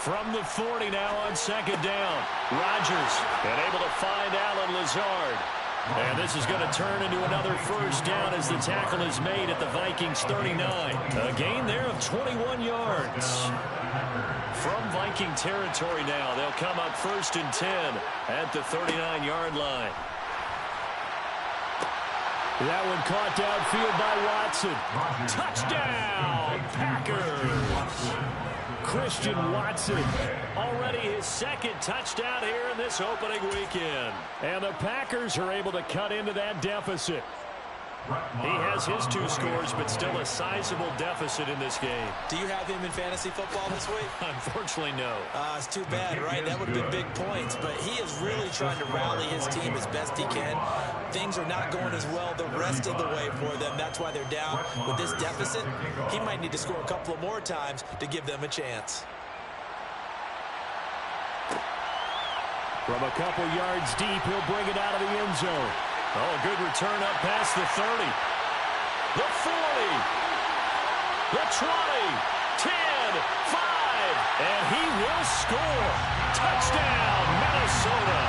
Speaker 1: From the 40 now on 2nd down. Rodgers and able to find Allen Lazard. And this is going to turn into another 1st down as the tackle is made at the Vikings 39. A gain there of 21 yards. From Viking territory now, they'll come up 1st and 10 at the 39-yard line. That one caught downfield by Watson. Touchdown, Packers. Christian Watson, already his 2nd touchdown here in this opening weekend. And the Packers are able to cut into that deficit. He has his 2 scores, but still a sizable deficit in this game.
Speaker 2: Do you have him in fantasy football this week?
Speaker 1: Unfortunately, no.
Speaker 2: It's too bad, right? That would have been big points, but he is really trying to rally his team as best he can. Things are not going as well the rest of the way for them. That's why they're down with this deficit. He might need to score a couple of more times to give them a chance.
Speaker 1: From a couple yards deep, he'll bring it out of the end zone. Oh, good return up past the 30. The 40. The 20. 10. 5. And he will score. Touchdown, Minnesota.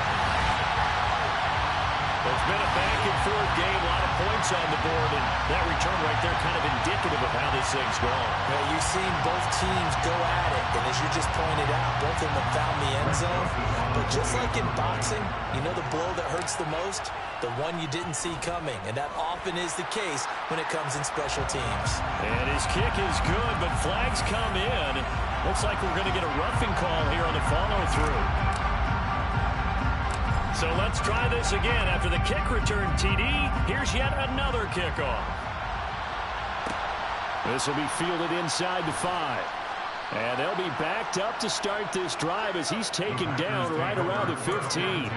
Speaker 1: It's been a back-and-forth game, a lot of points on the board, and that return right there kind of indicative of how this thing's going.
Speaker 2: Well, you've seen both teams go at it, and as you just pointed out, both of them have found the end zone. But just like in boxing, you know the blow that hurts the most? The one you didn't see coming, and that often is the case when it comes in special teams.
Speaker 1: And his kick is good, but flags come in. Looks like we're going to get a roughing call here on the follow-through. So let's try this again. After the kick return TD, here's yet another kickoff. This will be fielded inside the 5. And they'll be backed up to start this drive as he's taken down right around the 15.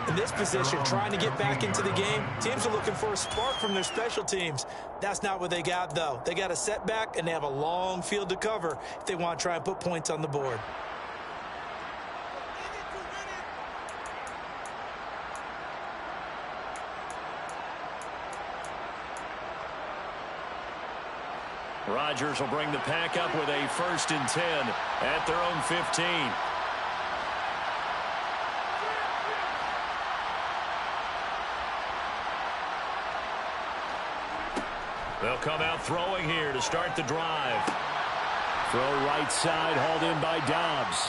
Speaker 2: In this position, trying to get back into the game, teams are looking for a spark from their special teams. That's not what they got, though. They got a setback, and they have a long field to cover if they want to try and put points on the board.
Speaker 1: Rodgers will bring the pack up with a 1st and 10 at their own 15. They'll come out throwing here to start the drive. Throw right side, hauled in by Dobbs.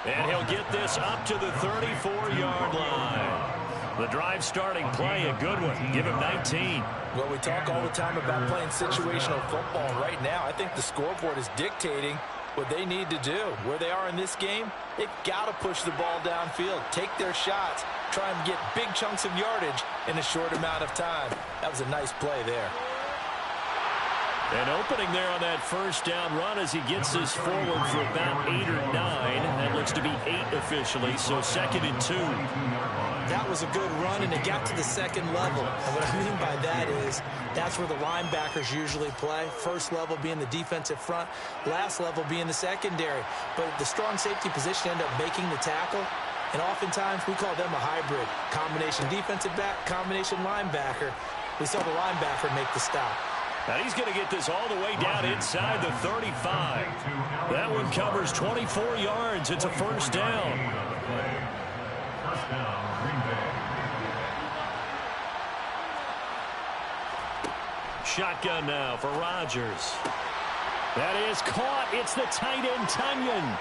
Speaker 1: And he'll get this up to the 34-yard line. The drive starting play, a good one. Give him 19.
Speaker 4: Well, we talk all the time about playing situational football. Right now, I think the scoreboard is dictating what they need to do. Where they are in this game, they've got to push the ball downfield, take their shots, try and get big chunks of yardage in a short amount of time. That was a nice play there.
Speaker 1: An opening there on that 1st down run as he gets this forward for about 8 or 9. That looks to be 8 officially, so 2nd and 2.
Speaker 2: That was a good run, and it got to the 2nd level. And what I mean by that is that's where the linebackers usually play. 1st level being the defensive front, last level being the secondary. But the strong safety position ended up making the tackle. And oftentimes we call them a hybrid. Combination defensive back, combination linebacker. We saw the linebacker make the stop.
Speaker 1: Now he's going to get this all the way down inside the 35. That one covers 24 yards. It's a 1st down.
Speaker 3: First down, Green Bay.
Speaker 1: Shotgun now for Rodgers. That is caught. It's the tight end, Tunyon.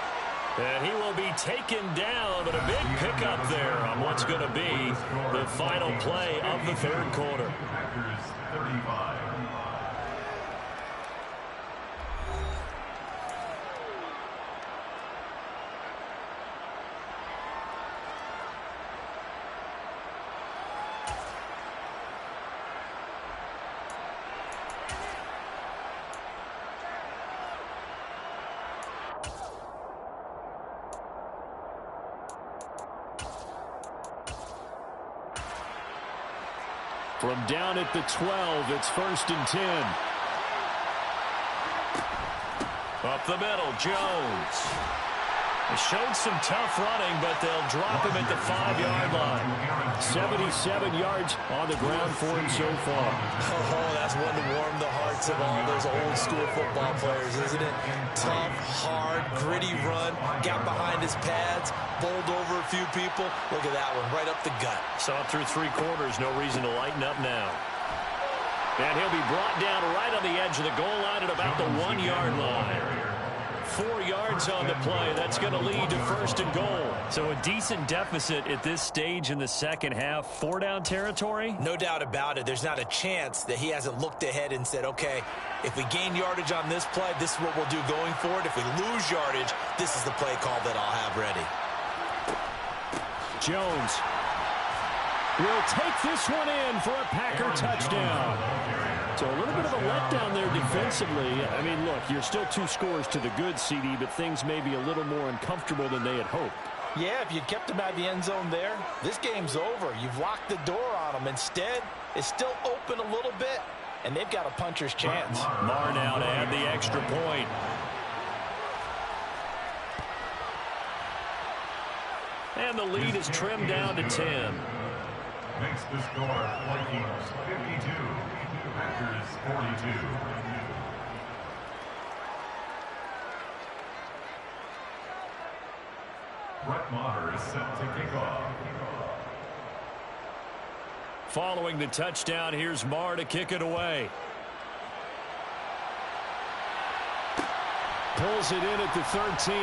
Speaker 1: And he will be taken down, but a big pickup there on what's going to be the final play of the 3rd quarter.
Speaker 3: Packers 35.
Speaker 1: From down at the 12, it's 1st and 10. Up the middle, Jones. They showed some tough running, but they'll drop him at the 5-yard line. 77 yards on the ground for him so far.
Speaker 2: Oh, that's one to warm the hearts of all those old-school football players, isn't it? Tough, hard, gritty run, got behind his pads, bowled over a few people. Look at that one, right up the gut.
Speaker 1: Saw it through 3 quarters, no reason to lighten up now. And he'll be brought down right on the edge of the goal line at about the 1-yard line. 4 yards on the play. That's going to lead to 1st and goal. So a decent deficit at this stage in the 2nd half. 4-down territory?
Speaker 2: No doubt about it. There's not a chance that he hasn't looked ahead and said, okay, if we gain yardage on this play, this is what we'll do going forward. If we lose yardage, this is the play call that I'll have ready.
Speaker 1: Jones will take this one in for a Packer touchdown. So a little bit of a letdown there defensively. I mean, look, you're still 2 scores to the good, CD, but things may be a little more uncomfortable than they had hoped.
Speaker 4: Yeah, if you kept him out of the end zone there, this game's over. You've locked the door on him. Instead, it's still open a little bit, and they've got a puncher's chance.
Speaker 1: Marr now to add the extra point. And the lead is trimmed down to 10.
Speaker 3: Makes the score Vikings 52, Packers 42. Brett Maher is set to kick off.
Speaker 1: Following the touchdown, here's Marr to kick it away. Pulls it in at the 13.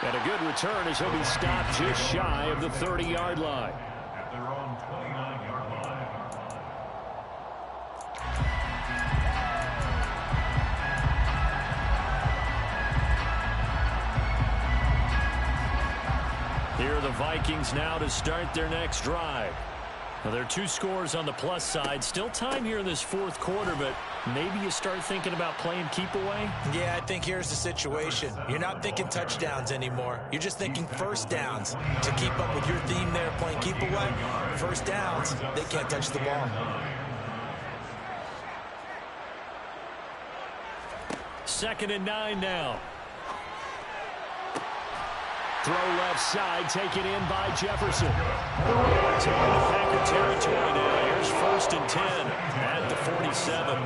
Speaker 1: And a good return as he'll be stopped just shy of the 30-yard line.
Speaker 3: At their own 29-yard line.
Speaker 1: Here are the Vikings now to start their next drive. Well, there are 2 scores on the plus side. Still time here in this 4th quarter, but maybe you start thinking about playing keep away?
Speaker 2: Yeah, I think here's the situation. You're not thinking touchdowns anymore. You're just thinking 1st downs. To keep up with your theme there, playing keep away, 1st downs, they can't touch the ball.
Speaker 1: 2nd and 9 now. Throw left side, taken in by Jefferson. Taking the Packer territory now. Here's 1st and 10 at the 47.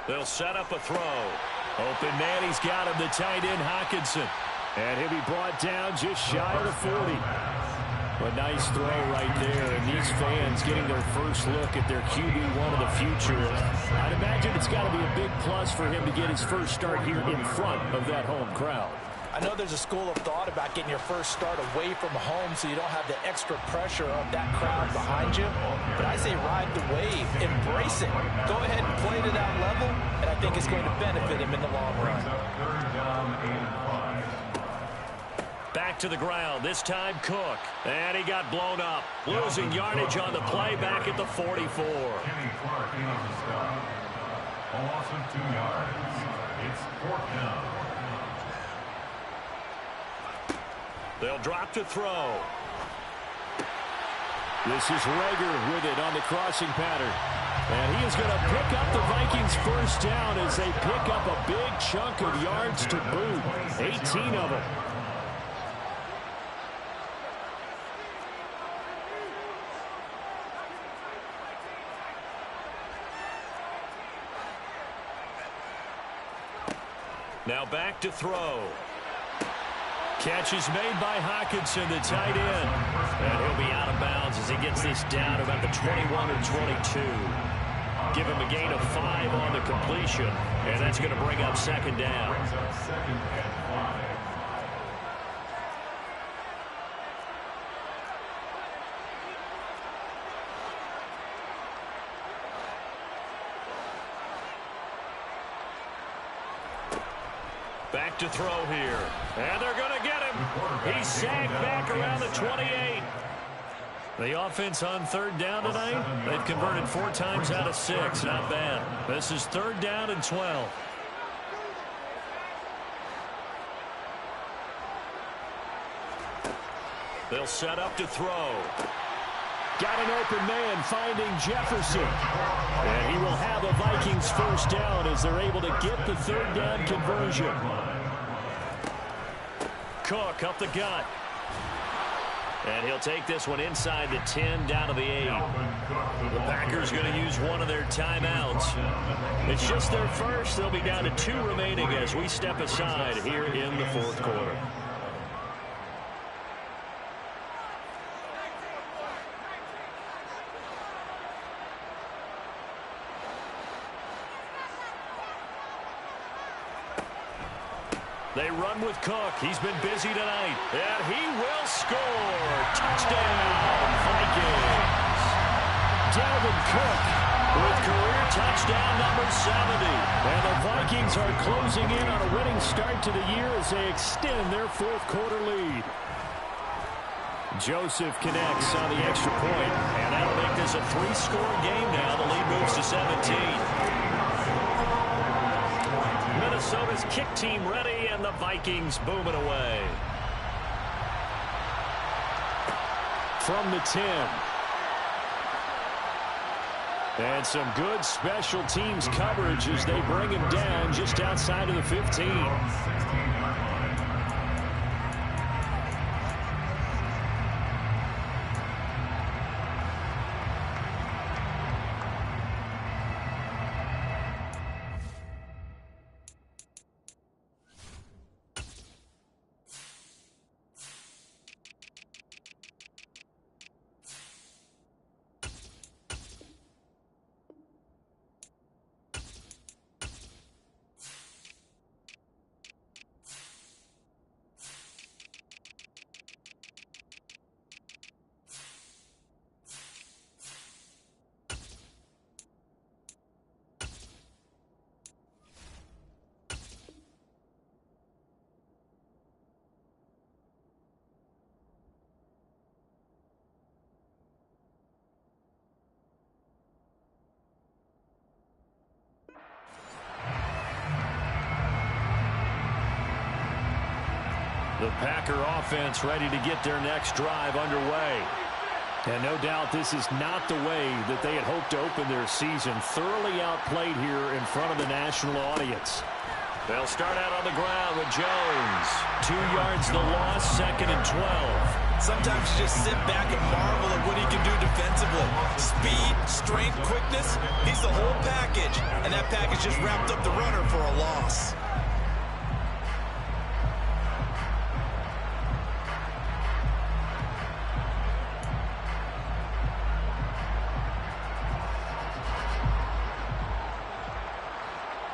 Speaker 1: They'll set up a throw. Open man, he's got him, the tight end, Hockenson. And he'll be brought down just shy of the 40. A nice throw right there, and these fans getting their first look at their QB1 of the future. I'd imagine it's got to be a big plus for him to get his first start here in front of that home crowd.
Speaker 4: I know there's a school of thought about getting your first start away from home so you don't have the extra pressure of that crowd behind you. But I say ride the wave, embrace it. Go ahead and play to that level, and I think it's going to benefit him in the long run.
Speaker 1: Back to the ground, this time Cook. And he got blown up. Losing yardage on the play back at the 44.
Speaker 3: A loss of 2 yards. It's 4th down.
Speaker 1: They'll drop to throw. This is Rager with it on the crossing pattern. And he is going to pick up the Vikings first down as they pick up a big chunk of yards to boot. 18 of them. Now back to throw. Catch is made by Hockenson, the tight end. And he'll be out of bounds as he gets this down about the 21 or 22. Give him a gain of 5 on the completion. And that's going to bring up 2nd down. Back to throw here. And they're going to get him. He's sagged back around the 28. The offense on 3rd down tonight, they've converted 4 times out of 6. Not bad. This is 3rd down and 12. They'll set up to throw. Got an open man finding Jefferson. And he will have the Vikings first down as they're able to get the 3rd down conversion. Cook up the gut. And he'll take this one inside the 10 down to the 8. The Packers going to use one of their timeouts. It's just their first. They'll be down to 2 remaining as we step aside here in the 4th quarter. They run with Cook. He's been busy tonight. And he will score. Touchdown, Vikings. Dalvin Cook with career touchdown number 70. And the Vikings are closing in on a winning start to the year as they extend their 4th quarter lead. Joseph connects on the extra point. And that'll make this a 3-score game now. The lead moves to 17. Minnesota's kick team ready, and the Vikings booming away. From the 10. And some good special teams coverage as they bring him down just outside of the 15. The Packer offense ready to get their next drive underway. And no doubt this is not the way that they had hoped to open their season. Thoroughly outplayed here in front of the national audience. They'll start out on the ground with Jones. 2 yards the loss, 2nd and 12.
Speaker 2: Sometimes you just sit back and marvel at what he can do defensively. Speed, strength, quickness, he's the whole package. And that package just wrapped up the runner for a loss.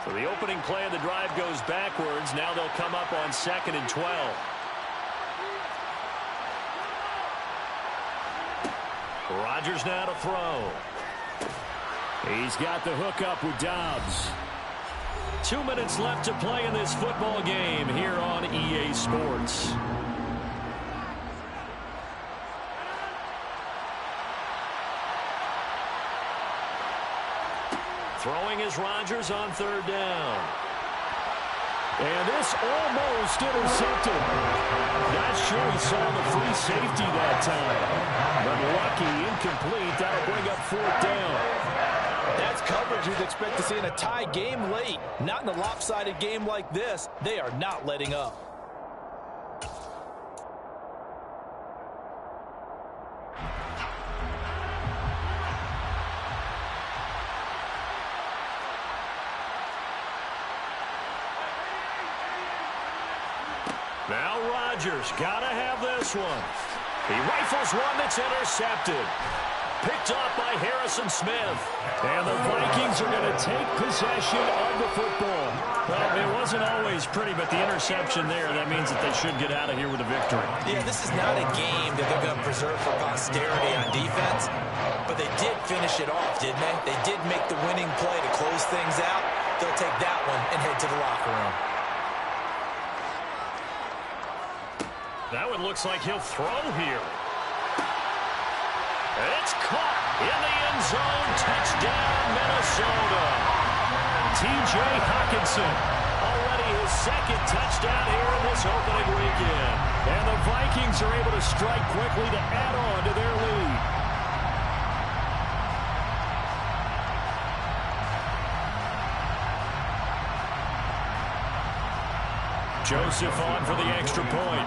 Speaker 1: So the opening play of the drive goes backwards. Now they'll come up on 2nd and 12. Rodgers now to throw. He's got the hook up with Dobbs. 2 minutes left to play in this football game here on EA Sports. Throwing is Rodgers on 3rd down. And this almost intercepted. Not sure he saw the free safety that time. But lucky, incomplete. That'll bring up 4th down.
Speaker 4: That's coverage you'd expect to see in a tie game late. Not in a lopsided game like this. They are not letting up.
Speaker 1: Now Rodgers got to have this one. He rifles one that's intercepted. Picked off by Harrison Smith. And the Vikings are going to take possession of the football. Well, it wasn't always pretty, but the interception there, that means that they should get out of here with a victory.
Speaker 2: Yeah, this is not a game that they're going to preserve for posterity on defense. But they did finish it off, didn't they? They did make the winning play to close things out. They'll take that one and head to the locker room.
Speaker 1: That one looks like he'll throw here. It's caught in the end zone. Touchdown, Minnesota. T.J. Hockenson, already his 2nd touchdown here in this opening weekend. And the Vikings are able to strike quickly to add on to their lead. Joseph on for the extra point.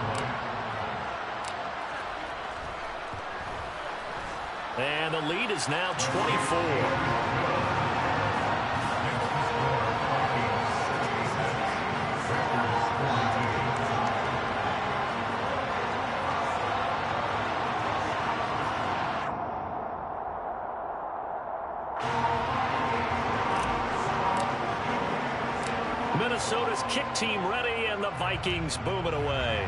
Speaker 1: And the lead is now 24. Minnesota's kick team ready, and the Vikings boom it away.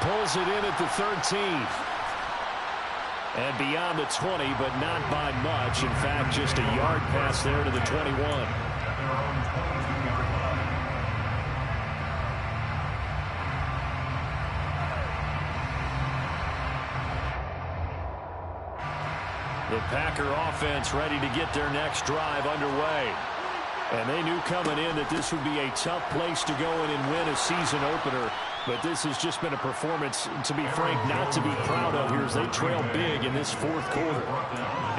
Speaker 1: Pulls it in at the 13th. And beyond the 20, but not by much. In fact, just a yard pass there to the 21. The Packer offense ready to get their next drive underway. And they knew coming in that this would be a tough place to go in and win a season opener. But this has just been a performance, to be frank, not to be proud of here as they trail big in this 4th quarter.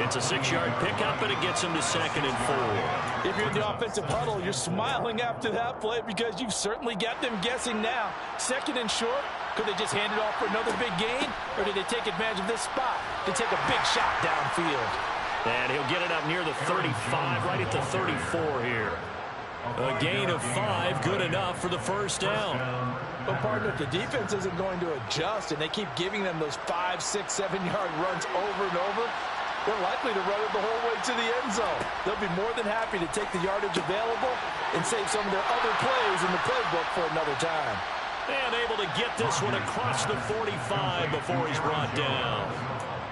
Speaker 1: It's a 6-yard pickup, and it gets them to 2nd and 4.
Speaker 4: If you're in the offensive huddle, you're smiling after that play because you've certainly got them guessing now. 2nd and short, could they just hand it off for another big gain? Or did they take advantage of this spot to take a big shot downfield?
Speaker 1: And he'll get it up near the 35, right at the 34 here. A gain of 5, good enough for the 1st down.
Speaker 4: But, partner, if the defense isn't going to adjust and they keep giving them those 5, 6, 7-yard runs over and over, they're likely to run it the whole way to the end zone. They'll be more than happy to take the yardage available and save some of their other plays in the playbook for another time.
Speaker 1: And able to get this one across the 45 before he's brought down.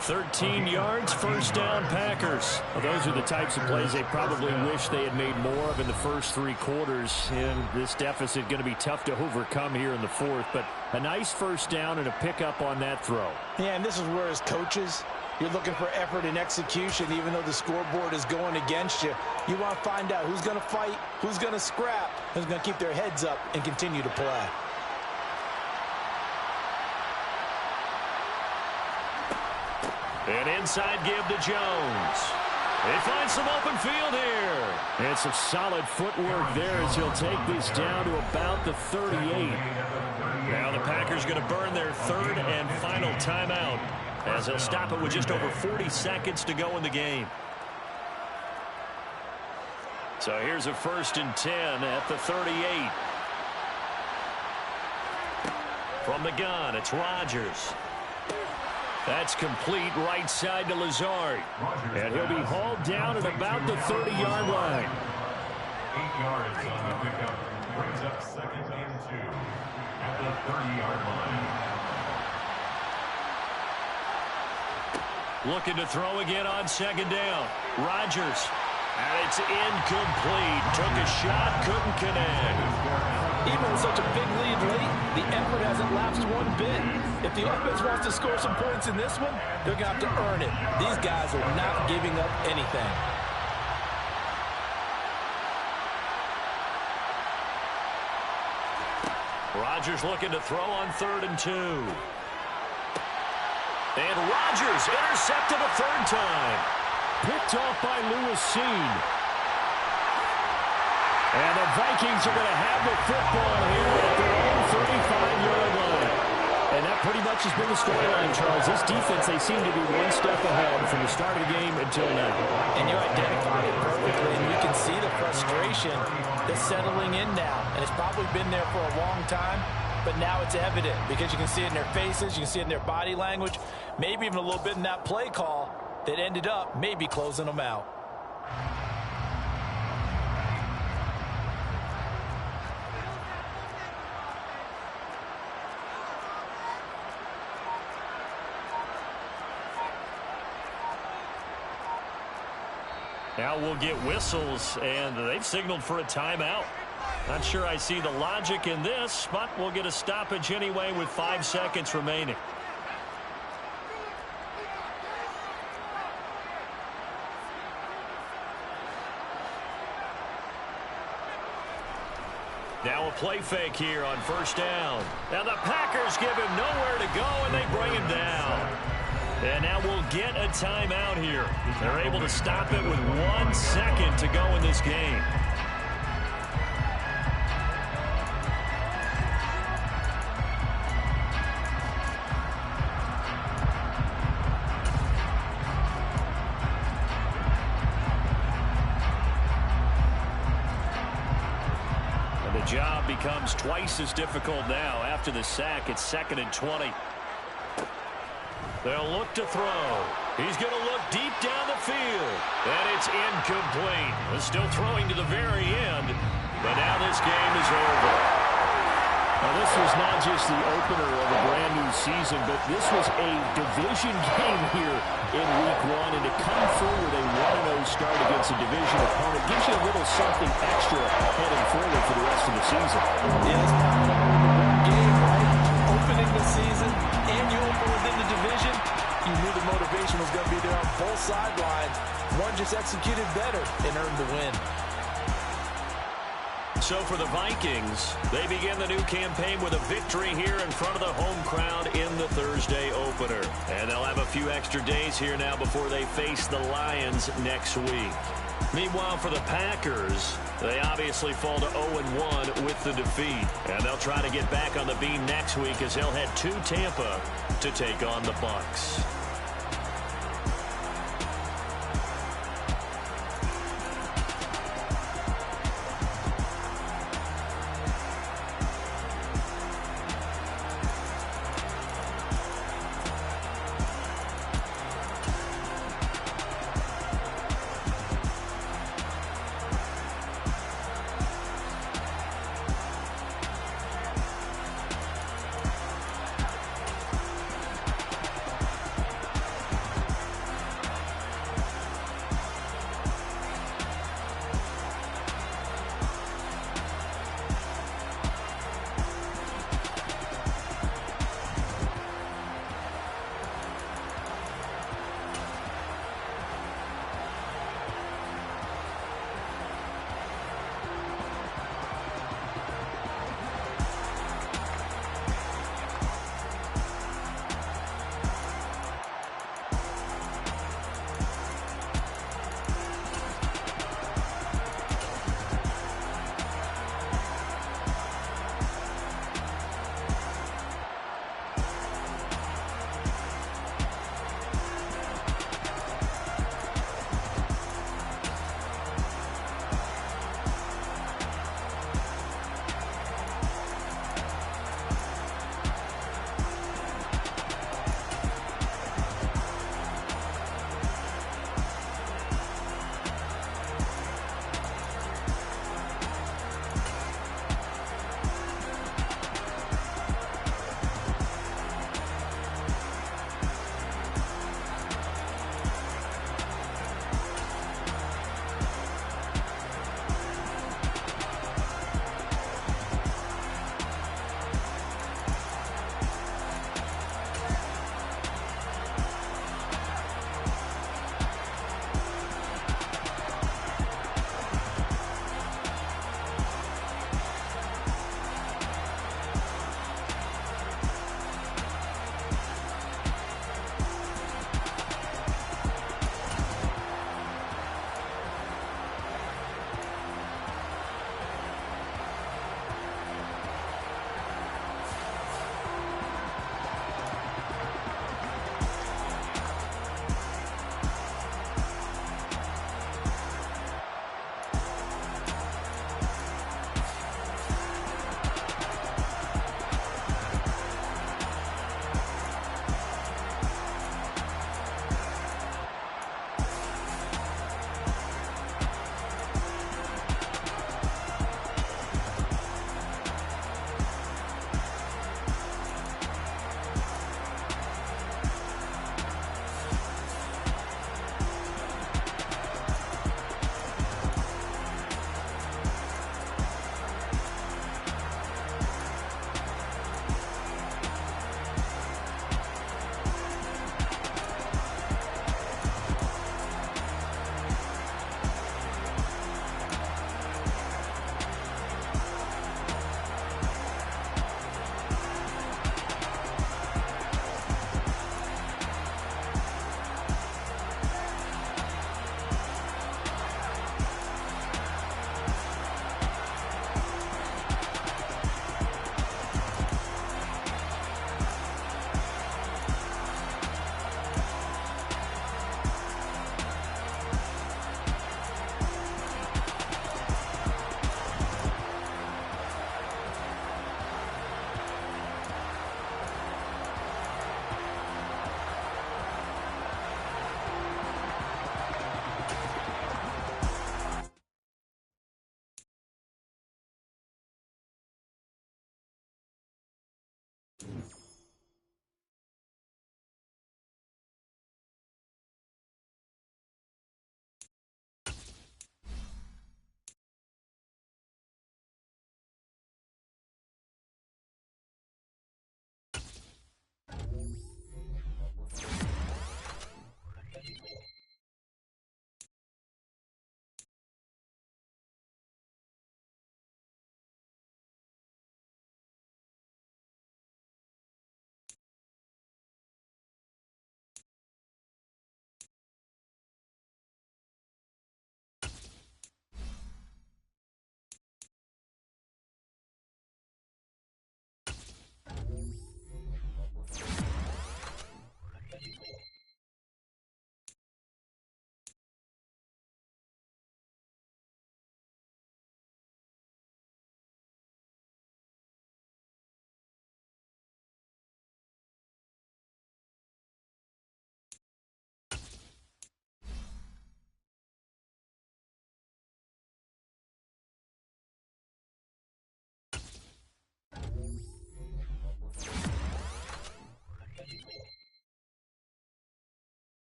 Speaker 1: 13 yards, 1st down, Packers. Well, those are the types of plays they probably wish they had made more of in the first 3 quarters. And this deficit going to be tough to overcome here in the 4th. But a nice 1st down and a pickup on that throw.
Speaker 4: Yeah, and this is where, as coaches, you're looking for effort and execution. Even though the scoreboard is going against you, you want to find out who's going to fight, who's going to scrap, who's going to keep their heads up and continue to play.
Speaker 1: An inside give to Jones. He finds some open field here. And some solid footwork there as he'll take this down to about the 38. Now the Packers going to burn their third and final timeout as they'll stop it with just over 40 seconds to go in the game. So here's a 1st and 10 at the 38. From the gun, it's Rodgers. That's complete right side to Lazard. And he'll be hauled down at about the 30-yard line.
Speaker 3: 8 yards on the pickup. Brings up 2nd and 2 at the 30-yard line.
Speaker 1: Looking to throw again on 2nd down. Rodgers. And it's incomplete. Took a shot, couldn't connect.
Speaker 4: Even with such a big lead late, the effort hasn't lapsed one bit. If the offense wants to score some points in this one, they're going to have to earn it. These guys are not giving up anything.
Speaker 1: Rodgers looking to throw on 3rd and 2. And Rodgers intercepted a 3rd time. Picked off by Lewis Seen. And the Vikings are going to have the football here at their own 35-yard line. And that pretty much has been the storyline, Charles. This defense, they seem to be one step ahead from the start of the game until now.
Speaker 4: And you identified it perfectly, and you can see the frustration that's settling in now. And it's probably been there for a long time, but now it's evident because you can see it in their faces, you can see it in their body language, maybe even a little bit in that play call that ended up maybe closing them out.
Speaker 1: Now we'll get whistles, and they've signaled for a timeout. Not sure I see the logic in this, but we'll get a stoppage anyway with 5 seconds remaining. Now a play fake here on 1st down. Now the Packers give him nowhere to go, and they bring him down. And now we'll get a timeout here. They're able to stop it with 1 second to go in this game. And the job becomes twice as difficult now after the sack. It's 2nd and 20. They'll look to throw. He's going to look deep down the field. And it's incomplete. He's still throwing to the very end. But now this game is over. Now this was not just the opener of a brand new season, but this was a division game here in Week 1. And to come through with a 1-0 start against a division opponent gives you a little something extra heading forward for the rest of the season.
Speaker 4: Yeah, it's not one game, right? Opening the season, and you open within the division, you knew the motivation was going to be there on both sidelines. One just executed better and earned the win.
Speaker 1: So for the Vikings, they begin the new campaign with a victory here in front of the home crowd in the Thursday opener. And they'll have a few extra days here now before they face the Lions next week. Meanwhile, for the Packers, they obviously fall to 0-1 with the defeat. And they'll try to get back on the beam next week as they'll head to Tampa to take on the Bucs.